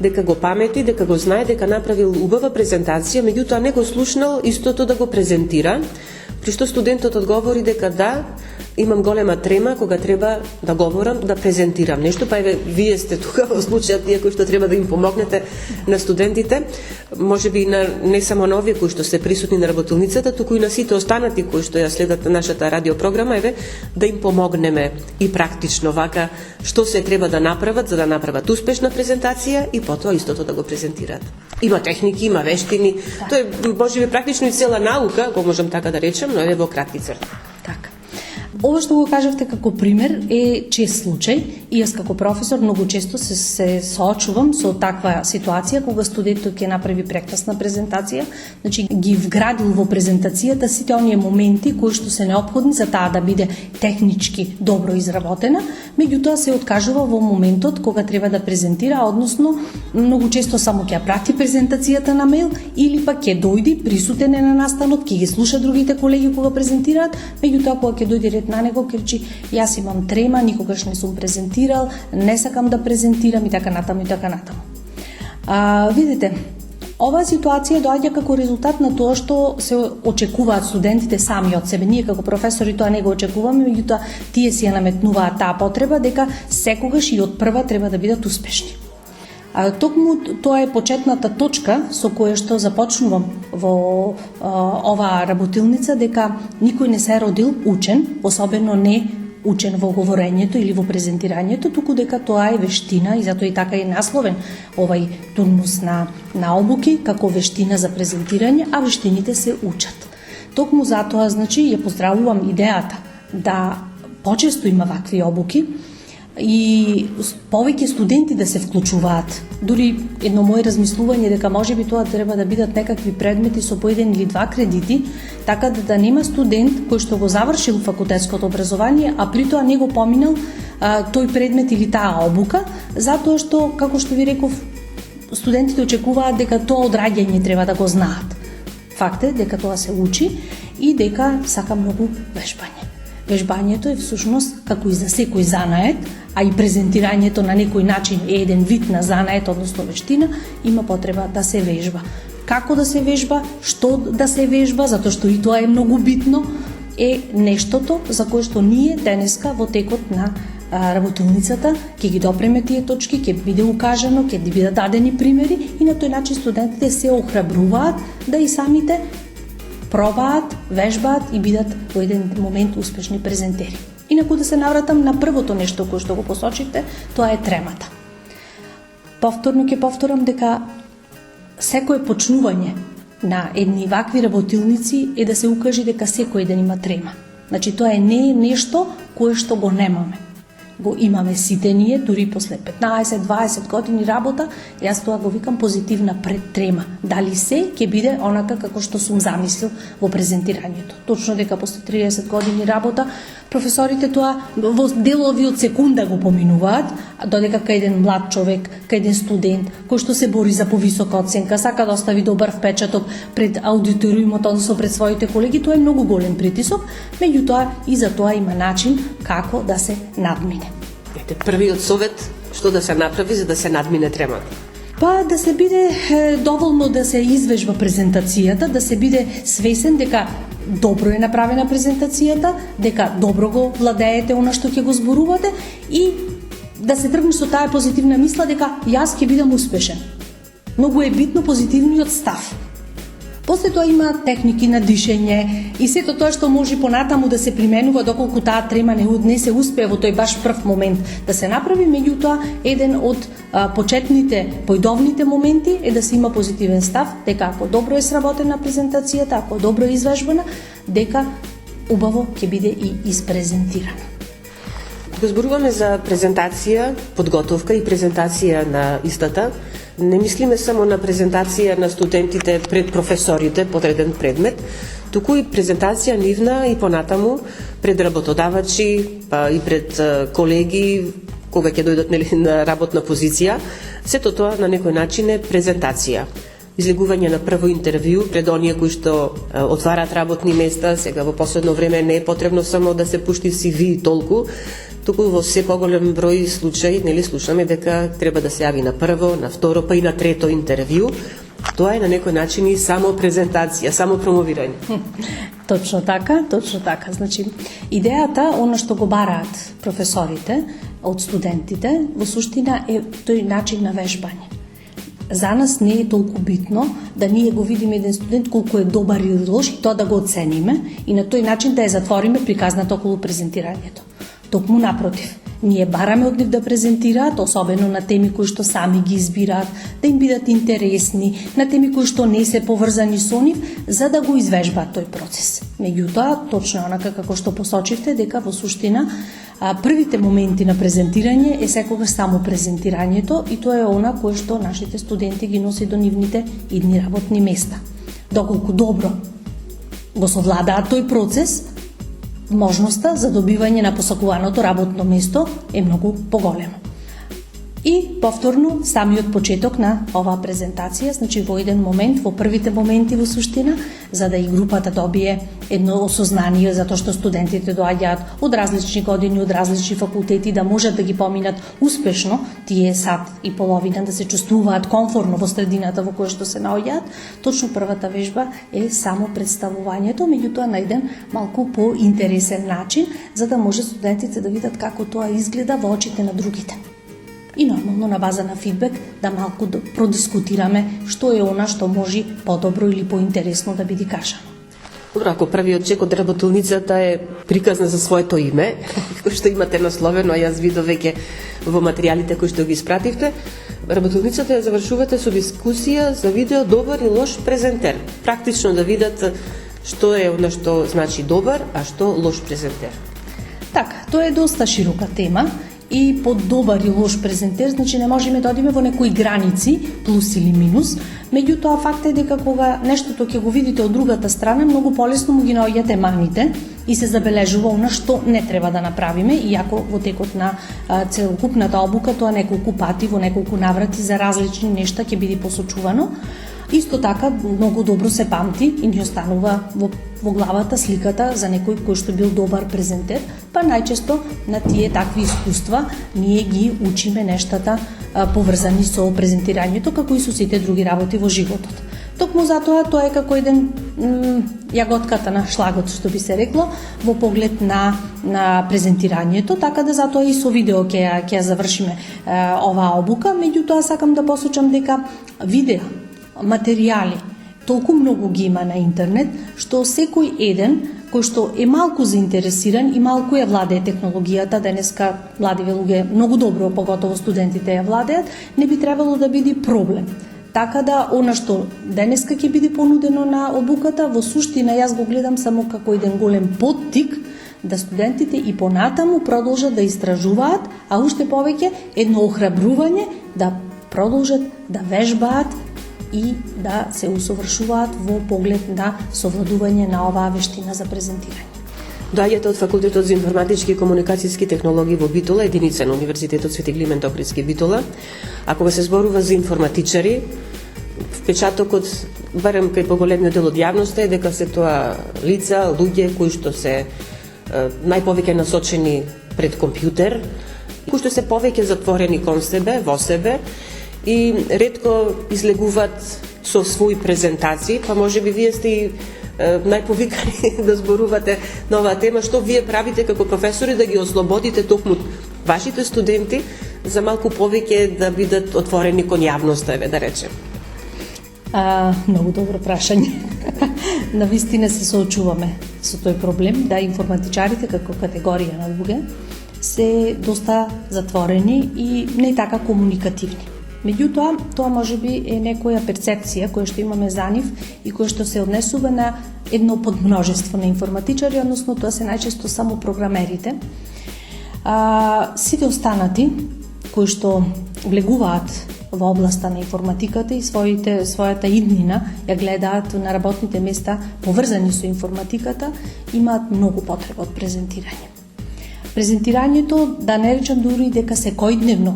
[SPEAKER 1] дека го памети, дека го знае, дека направил убава презентација, меѓутоа не го слушнал истото да го презентира, при што студентот одговори дека да, имам голема трема кога треба да говорам, да презентирам нешто, па еве вие сте тука во случајот тие кои што треба да им помогнете на студентите, можеби на не само на овие кои што се присутни на работилницата, туку и на сите останати кои што ја следат нашата радиопрограма, еве да им помогнеме и практично вака што се треба да направат за да направат успешна презентација и потоа истото да го презентираат. Има техники, има вештини, тоа е можеби практично и цела наука, го можам така да речем, но еве во кратки црти.
[SPEAKER 8] Така. Ова што го кажавте како пример е чест случај и јас како професор многу често се соочувам со таква ситуација кога студентот ќе направи прекрасна презентација, значи ги вградил во презентацијата сите оние моменти кои што се неопходни за таа да биде технички добро изработена, меѓутоа се откажува во моментот кога треба да презентира, односно многу често само ќе ја прати презентацијата на мејл или пак ќе дојди присутен на настанот, ќе ги слуша другите колеги кога презентираат, меѓутоа кога ќе дојде на него ќе речи јас имам трема, никогаш не сум презентирал, не сакам да презентирам и така натаму и така натаму. Видите, Оваа ситуација доаѓа како резултат на тоа што се очекуваат студентите сами од себе. Ние како професори тоа не го очекуваме, меѓутоа тие си ја наметнуваат таа потреба дека секогаш и од прва треба да бидат успешни. Токму тоа е почетната точка со која што започнувам во оваа работилница, дека никој не се родил учен, особено не учен во говорењето или во презентирањето, туку дека тоа е вештина и затоа и така е насловен овај турнус на обуки како вештина за презентирање, а вештините се учат. Токму затоа, значи, ја поздравувам идејата да почесто има вакви обуки и повеќе студенти да се вклучуваат. Дури едно моje размислување дека можеби тоа треба да бидат некакви предмети со по 1 или 2 кредити, така да нема студент кој што го завршил факултетското образование, а при тоа не го поминал тој предмет или таа обука, затоа што, како што ви реков, студентите очекуваат дека тоа одраѓање треба да го знаат. Факт е дека тоа се учи и дека сака многу вежбање. Вежбањето е всушност, како и за секој занает, а и презентирањето на некој начин е еден вид на занает, односно вештина, има потреба да се вежба. Како да се вежба, што да се вежба, затоа што и тоа е многу битно, е нештото за кое што ние денеска во текот на работилницата ќе ги допреме тие точки, ќе биде укажано, ќе бидат дадени примери и на тој начин студентите се охрабруваат да и самите пробаат, вежбаат и бидат во еден момент успешни презентери. Инаку да се навратам на првото нешто кое што го посочите, тоа е тремата. Повторно ќе повторам дека секое почнување на едни вакви работилници е да се укаже дека секој ден има трема. Значи тоа не е нешто кое што го немаме. Го имаме сите ние, дури после 15-20 години работа, јас тоа го викам позитивна предтрема. Дали се ќе биде онака како што сум замислил во презентирањето. Точно дека после 30 години работа, професорите тоа во делови од секунда го поминуваат, додека кај еден млад човек, кај еден студент, кој што се бори за повисока оценка, сака да остави добар впечаток пред аудиториумот, односно пред своите колеги, тоа е многу голем притисок, меѓутоа и за тоа има начин како да се надмине.
[SPEAKER 1] Првиот совет, што да се направи за да се надмине тремата?
[SPEAKER 8] Па да се биде доволно да се извежба презентацијата, да се биде свесен дека добро е направена презентацијата, дека добро го владеете она што ќе го зборувате и да се тргне со таа позитивна мисла дека јас ќе бидам успешен. Многу е битно позитивниот став. После тоа има техники на дишење и сето тоа што може понатаму да се применува доколку таа трема не се успее во тој баш прв момент да се направи, меѓутоа еден од почетните појдовните моменти е да се има позитивен став, дека ако добро е сработена презентацијата, ако добро е извежбана, дека убаво ќе биде и испрезентирана.
[SPEAKER 1] Кога зборуваме за презентација, подготовка и презентација на истата, не мислиме само на презентација на студентите пред професорите по одреден предмет, туку и презентација нивна и понатаму пред работодавачи, па и пред колеги кога ќе дојдат на работна позиција. Сето тоа на некој начин е презентација. Излегување на прво интервју пред оние кои што отварат работни места. Сега во последно време не е потребно само да се пушти CV и толку, туку во се поголем број случаи слушаме дека треба да се јави на прво, на второ, па и на трето интервју. Тоа е на некој начин и само презентација, само промовирање.
[SPEAKER 8] Точно така, точно така. Значи, идејата, она што го бараат професорите од студентите, во суштина е тој начин на вежбање. За нас не е толку битно да ние го видиме еден студент колку е добар или лош и тоа да го оцениме и на тој начин да ја затвориме приказната околу презентирањето. Токму напротив, ние бараме од нив да презентираат, особено на теми кои што сами ги избираат, да им бидат интересни, на теми кои што не се поврзани со нив, за да го извежбаат тој процес. Меѓутоа, точно онака како што посочивте, дека во суштина првите моменти на презентирање е секогаш само презентирањето и тоа е она кое што нашите студенти ги носи до нивните идни работни места. Доколку добро го совладаат тој процес, можноста за добивање на посакуваното работно место е многу поголема. И повторно, самиот почеток на оваа презентација, значи во еден момент, во првите моменти во суштина, за да и групата добие едно осознание, затоа што студентите доаѓаат од различни години, од различни факултети, да можат да ги поминат успешно тие сат и половина, да се чувствуваат комфортно во средината во која што се наоѓаат. Точно првата вежба е само представувањето, меѓутоа на еден малку поинтересен начин, за да може студентите да видат како тоа изгледа во очите на другите. И нормално на база на фидбек да малку да продискутираме што е она што може подобро или поинтересно да биде кажано.
[SPEAKER 1] Добро, ако првиот чек од работилницата е приказна за своето име, кој што имате насловено, јас видов веќе во материјалите кои што ги испративте, работилницата ја завршувате со дискусија за видео добар и лош презентер. Практично да видат што е она што значи добар, а што лош презентер.
[SPEAKER 8] Така, тоа е доста широка тема. И по добар и лош презентер, значи не можеме да одиме во некои граници, плюс или минус, меѓутоа факт е дека кога нештото ќе го видите од другата страна, многу полесно му ги наоѓате маните и се забележува она што не треба да направиме, иако во текот на целокупната обука тоа неколку пати, во неколку наврати за различни нешта ќе биде посочувано. Исто така, многу добро се памти и ни останува во главата сликата за некој кој што бил добар презентер, па најчесто на тие такви искуства ние ги учиме нештата поврзани со презентирањето, како и со сите други работи во животот. Токму затоа тоа е како еден јаготката на шлагот, што би се рекло, во поглед на презентирањето, така да затоа и со видео ќе завршиме оваа обука, меѓутоа сакам да посочам дека видео материјали толку многу ги има на интернет, што секој еден кој што е малку заинтересиран и малку ја владее технологијата, денеска младиве луѓе многу добро, поготово студентите ја владеат, не би требало да биде проблем. Така да, она што денеска ќе биде понудено на обуката, во суштина јас го гледам само како еден голем поттик да студентите и понатаму продолжат да истражуваат, а уште повеќе едно охрабрување да продолжат да вежбаат и да се усовршуваат во поглед на совладување на оваа вештина за презентирање.
[SPEAKER 1] Доаѓате од Факултетот за информатички и комуникацијски технологии во Битола, единица на Универзитетот Свети Климент Охридски Битола. Ако го се зборува за информатичари, впечатокот, барем кај поголемиот дел од јавноста, е дека се тоа лица, луѓе кои што се најповеќе насочени пред компјутер, кои што се повеќе затворени кон себе, во себе, и ретко излегуваат со своји презентации, па може би вие сте и најповикани да зборувате на оваа тема, што вие правите како професори да ги ослободите токму вашите студенти за малку повеќе да бидат отворени кон јавноста, еве да речем.
[SPEAKER 8] Многу добро прашање. Навистина се соочуваме со тој проблем, да информатичарите како категорија на луѓе се доста затворени и не така комуникативни. Меѓутоа, тоа можеби е некоја перцепција која што имаме за нив и која што се однесува на едно подмножество на информатичари, односно тоа се најчесто само програмерите. Сите останати кои што влегуваат во областа на информатиката и својата иднина ја гледаат на работните места поврзани со информатиката, имаат многу потреба од презентирање. Презентирањето, да не речам дури дека секојдневно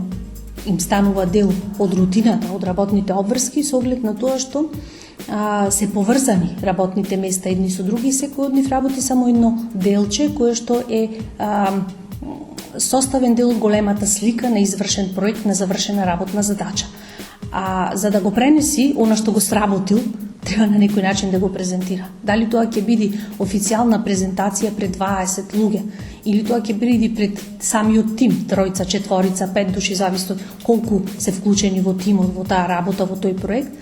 [SPEAKER 8] им станува дел од рутината, од работните обврски, со оглед на тоа што се поврзани работните места едни со други, секој од нив работи само едно делче кое што е составен дел од големата слика на извршен проект, на завршена работна задача. А за да го пренеси она што го сработил, треба на некој начин да го презентира. Дали тоа ќе биде официјална презентација пред 20 луѓе, или тоа ќе биде пред самиот тим, тројца, четворица, 5 души, зависи од колку се вклучени во тимот, во таа работа, во тој проект,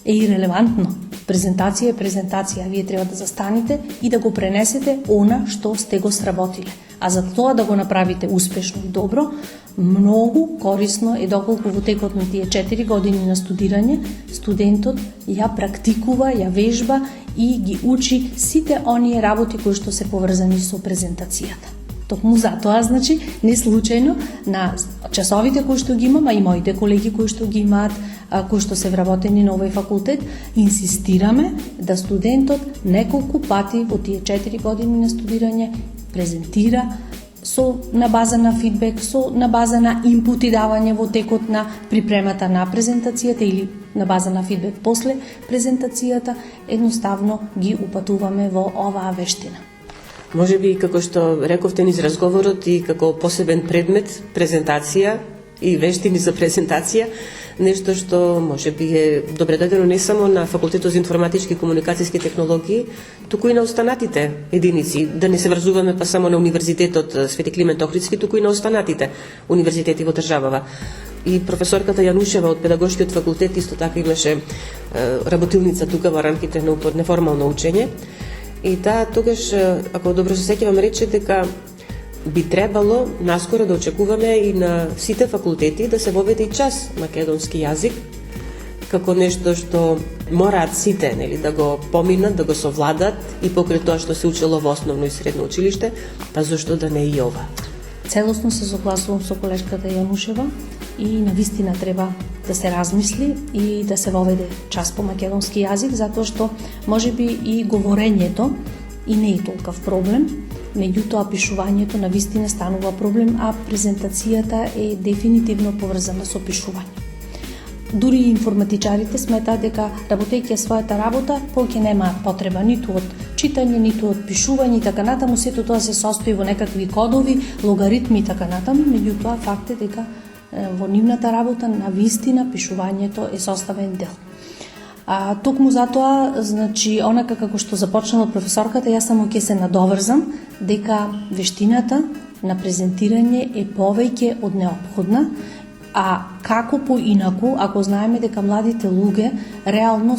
[SPEAKER 8] е ирелевантно. Презентација е презентација, вие треба да застанете и да го пренесете она што сте го сработиле. А за тоа да го направите успешно и добро, многу корисно е доколку во текот на тие 4 години на студирање, студентот ја практикува, ја вежба и ги учи сите оние работи кои што се поврзани со презентацијата. Токму затоа, значи, не случајно на часовите кои што ги имам, а и моите колеги кои што ги имаат, кои што се вработени на овој факултет, инсистираме да студентот неколку пати во тие 4 години на студирање презентира на база на фидбек, на база на инпути давање во текот на припремата на презентацијата или на база на фидбек после презентацијата, едноставно ги упатуваме во оваа вештина.
[SPEAKER 1] Може би, како што рековте низ разговорот и како посебен предмет, презентација и вештини за презентација, нешто што може би е добре дадено не само на Факултетот за информатички и комуникацијски технологии, туку и на останатите единици, да не се врзуваме па само на Универзитетот Свети Климент Охридски, туку и на останатите универзитети во државава. И професорката Јанушева од педагошкиот факултет исто така имаше работилница тука во рамките на неформално учење. И таа тогаш, ако добро се сеќавам, рече дека би требало наскоро да очекуваме и на сите факултети да се воведе и час македонски јазик како нешто што мораат сите, нели, да го поминат, да го совладат и покрај тоа што се учело во основно и средно училиште, па зошто да не и ова.
[SPEAKER 8] Целосно се согласувам со колешката Јанушева и навистина треба да се размисли и да се воведе час по македонски јазик, затоа што можеби и говорењето и не е толков проблем, меѓутоа пишувањето навистина станува проблем, а презентацијата е дефинитивно поврзана со пишување. Дури и информатичарите сметаат дека работејќи својата работа, повеќе немаат потреба ниту од читање, ниту од пишување и така натаму, сето тоа се состои во некакви кодови, логаритми и така натаму, меѓутоа факт е дека во нивната работа навистина пишувањето е составен дел. Токму затоа, значи, онака како што започнала професорката, јас само ќе се надоврзам дека вештината на презентирање е повеќе од неопходна, а како поинаку, ако знаеме дека младите луѓе реално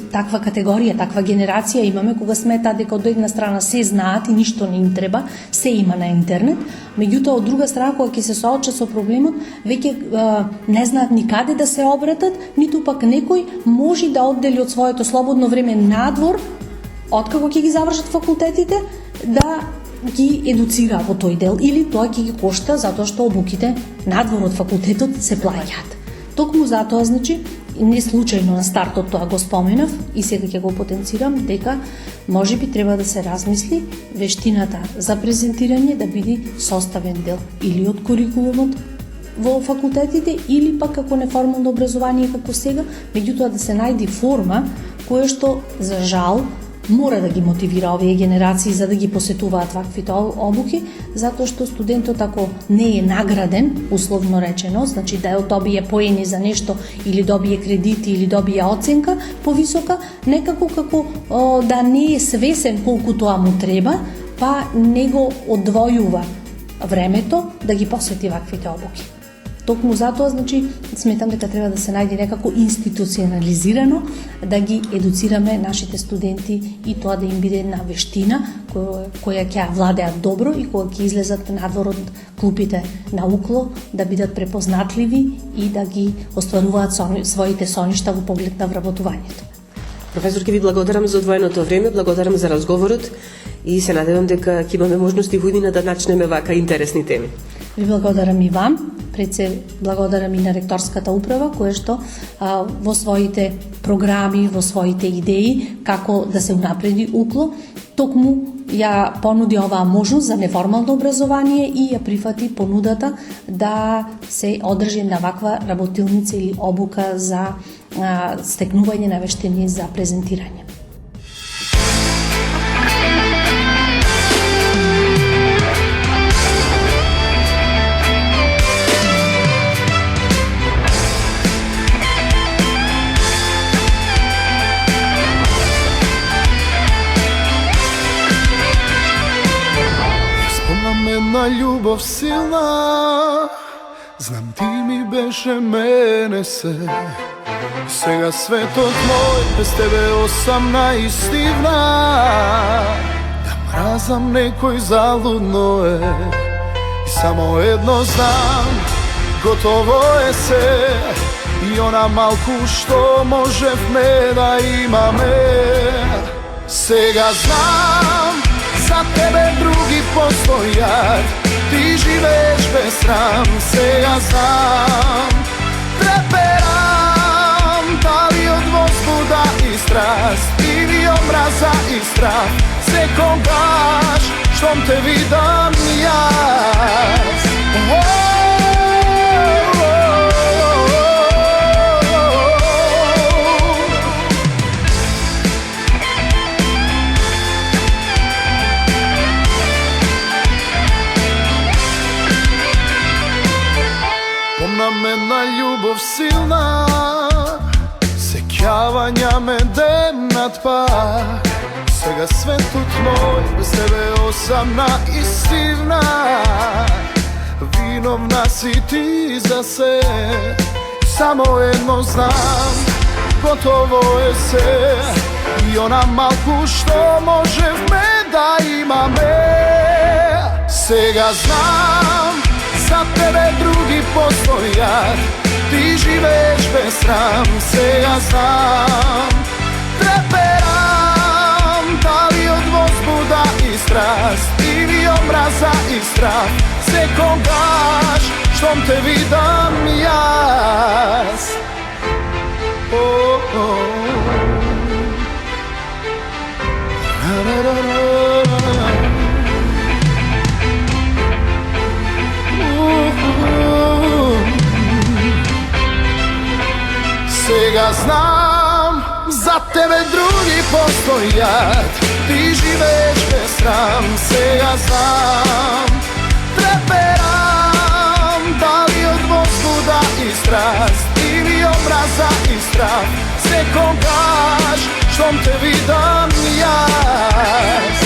[SPEAKER 8] таква категорија, таква генерација имаме, кога сметаат дека од една страна се знаат и ништо не им треба, се има на интернет, меѓутоа од друга страна кога ќе се соочат со проблемот, веќе не знаат никаде да се обратат, ниту пак некој може да оддели од своето слободно време надвор, откако ќе ги завршат факултетите, да ги едуцира во тој дел, или тоа ќе ги кошта затоа што обуките надвор од факултетот се плаќаат. Токму затоа, значи, не случајно на стартот тоа го споменав и сега ќе го потенцирам дека можеби треба да се размисли вештината за презентирање да биде составен дел или од курикулумот во факултетите или пак како неформално образование како сега, меѓутоа да се најде форма која што за жал мора да ги мотивира овие генерации за да ги посетуваат ваквите обуки, затоа што студентот ако не е награден, условно речено, значи да добие поени за нешто или добие кредити или добие оценка повисока, некако како да не е свесен колку тоа му треба, па не го одвојува времето да ги посвети ваквите обуки. Токму затоа, значи, сметам дека треба да се најде некако институционализирано да ги едуцираме нашите студенти и тоа да им биде една вештина која ќе владеат добро и кога ќе излезат надвор од клупите на УКЛО да бидат препознатливи и да ги остваруваат своите соништа во поглед на вработувањето.
[SPEAKER 1] Професор, ќе ви благодарам за одвоеното време, благодарам за разговорот и се надевам дека ќе имаме можности во иднина да начнеме вака интересни теми.
[SPEAKER 8] Ви благодарам и вам, пред се благодарам и на ректорската управа, која што во своите програми, во своите идеи, како да се унапреди УКЛО, токму ја понуди оваа можност за неформално образование и ја прифати понудата да се одржи на ваква работилница или обука за стекнување на вештини за презентирање.
[SPEAKER 3] Една љубов силна, знам ти ми беше мене се. Сега светот мој без тебе осам наистивна. Да мразам некој залудно е. И само едно знам, готово е се. И она малку што можевме да имаме. Сега знам, за тебе други постојат, ти живееш без срам. Сега знам, треперам, дали од возбуда и страст или од мраза и страх. Секогаш што štom te vidam jaz. Помнам една љубов силна, сеќавања ме денат пак. Сега светот мој без тебе осамна и сивна. Виновна си ти за се, само едно знам, готово е се. И она малку што можевме да имаме. Сега знам, за тебе други постојат, ти живееш без срам. Сега знам, треперам, дали од возбуда и страст или омраза и страх. Секогаш штом те видам јас. Сега знам, за тебе други постојат, ти живееш без срам. Сега знам, треперам, дали од возбуда и страст или омраза и страх. Секогаш штом те видам јас.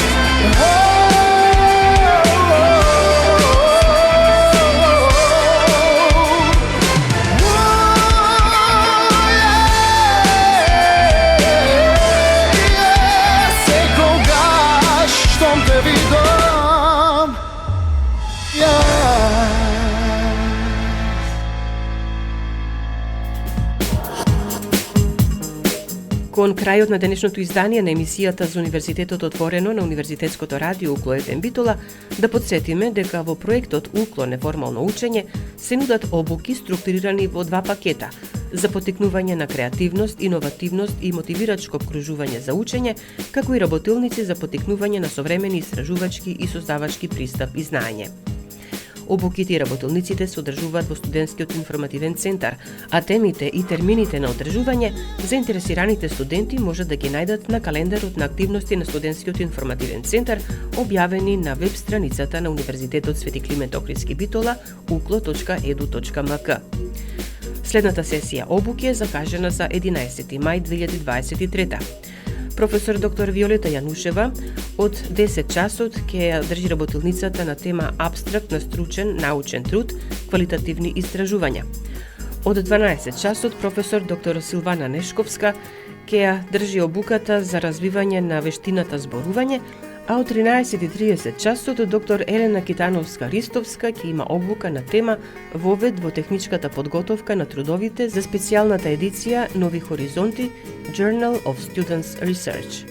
[SPEAKER 1] Кон крајот на денешното издание на емисијата за Универзитетот отворено на Универзитетското радио УКЛО ФМ Битола, да подсетиме дека во проектот УКЛО неформално учење се нудат обуки структурирани во два пакета за потекнување на креативност, иновативност и мотивирачко обкружување за учење, како и работилници за потекнување на современи истражувачки и создавачки пристап и знаење. Обуките и работилниците се одржуваат во студентскиот информативен центар, а темите и термините на одржување заинтересираните студенти можат да ги најдат на календарот на активности на студентскиот информативен центар, објавени на веб страницата на Универзитетот Свети Климент Охридски Битола uklo.edu.mk. Следната сесија обуки е закажена за 11 мај 2023. Професор доктор Виолета Јанушева од 10 часот ќе ја држи работилницата на тема Апстракт на стручен научен труд, квалитативни истражувања. Од 12 часот професор доктор Силвана Нешковска ќе ја држи обуката за развивање на вештината зборување, а од 13:30 часот доктор Елена Китановска-Ристовска ќе има обука на тема Вовед во техничката подготовка на трудовите за специјалната едиција Нови хоризонти Journal of Students Research.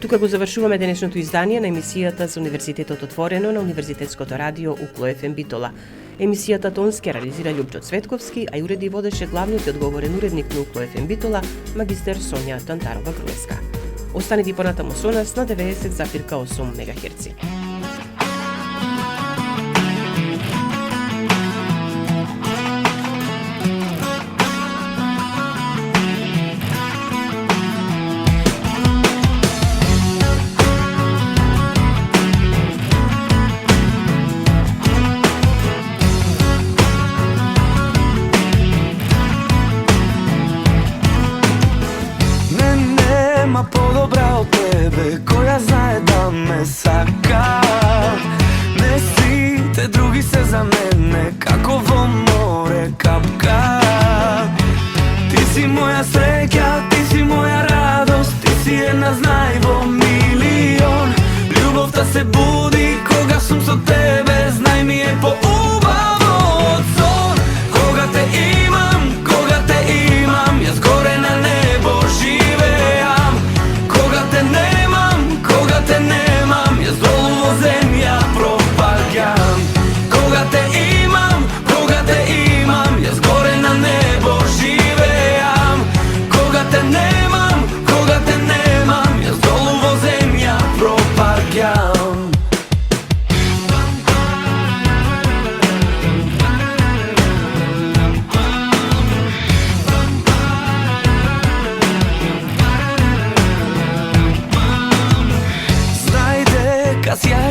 [SPEAKER 1] Тука го завршуваме денешното издание на емисијата за Универзитетот отворено на Универзитетското радио УКЛО ФМ Битола. Емисијата тонски реализира Љупчо Цветковски, а уреди водеше главниот и одговорен уредник на УКЛО ФМ Битола, магистер Сонја Тантарова-Груевска. Останете понатаму со нас на 90,8 МГц.
[SPEAKER 9] Нема подобра од тебе, која знае да ме сака. Не сите други се за мене, како во море капка. Ти си моја среќа, ти си моја радост, ти си една знај во милион. Љубовта се буди кога сум со тебе, знај ми е поубаво од сон. Кога те имам, јас горе на небо живеам. Кога те немам, јас долу во земја пропаѓам. Кога те имам, јас горе на небо живеам. Кога те немам, јас долу во земја пропаѓам.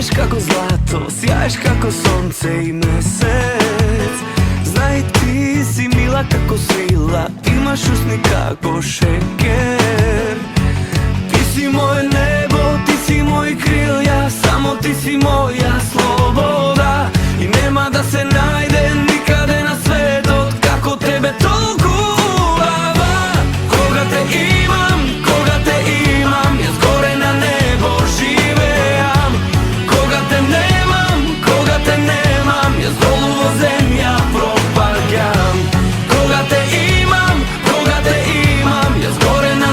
[SPEAKER 9] Sjaeš kako zlato, sjaješ kako sonce i mesec. Znaj ti si mila kako svila, imaš usni kako šeker. Ti si moje nebo, ti si moj krilja, samo ti si moja sloboda. I nema da se najde nikade na svet kako tebe tolkuvava. Koga te imam, ja zgore na nebo živeam. Koga te nemam, ja zdoluvo zemlja propadam. Koga te imam, ja zgore na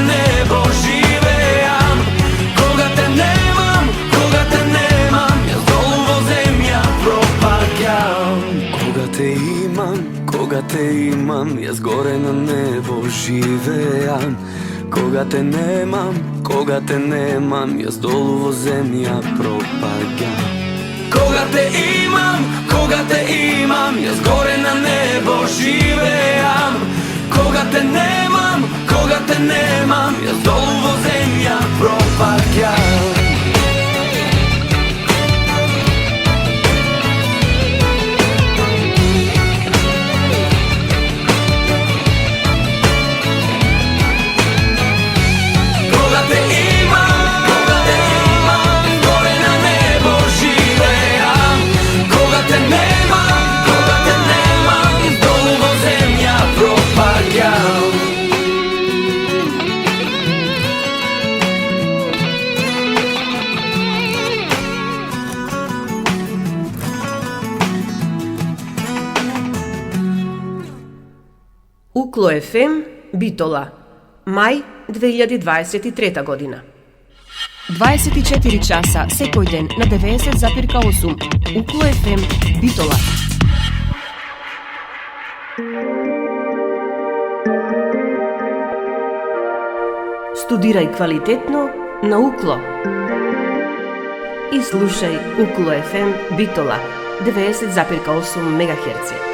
[SPEAKER 9] nebo živeam. Koga te nemam, ja zdoluvo zemlja propadam. Koga te imam, ja zgore na nebo živeam. Koga te nemam, ja zdoluvo zemlja propadam. Koga te imam, ja zgore na nebo živeam. Koga te nemam, ja zdoluvo zemlja propadam.
[SPEAKER 1] Uklo FM, Bitola, maj 2023 godina. 24 časa sekoj ден на 90,8 Uklo FM, Bitola. Студирај квалитетно на Uklo. И слушај Uklo FM, Bitola, 90,8 MHz.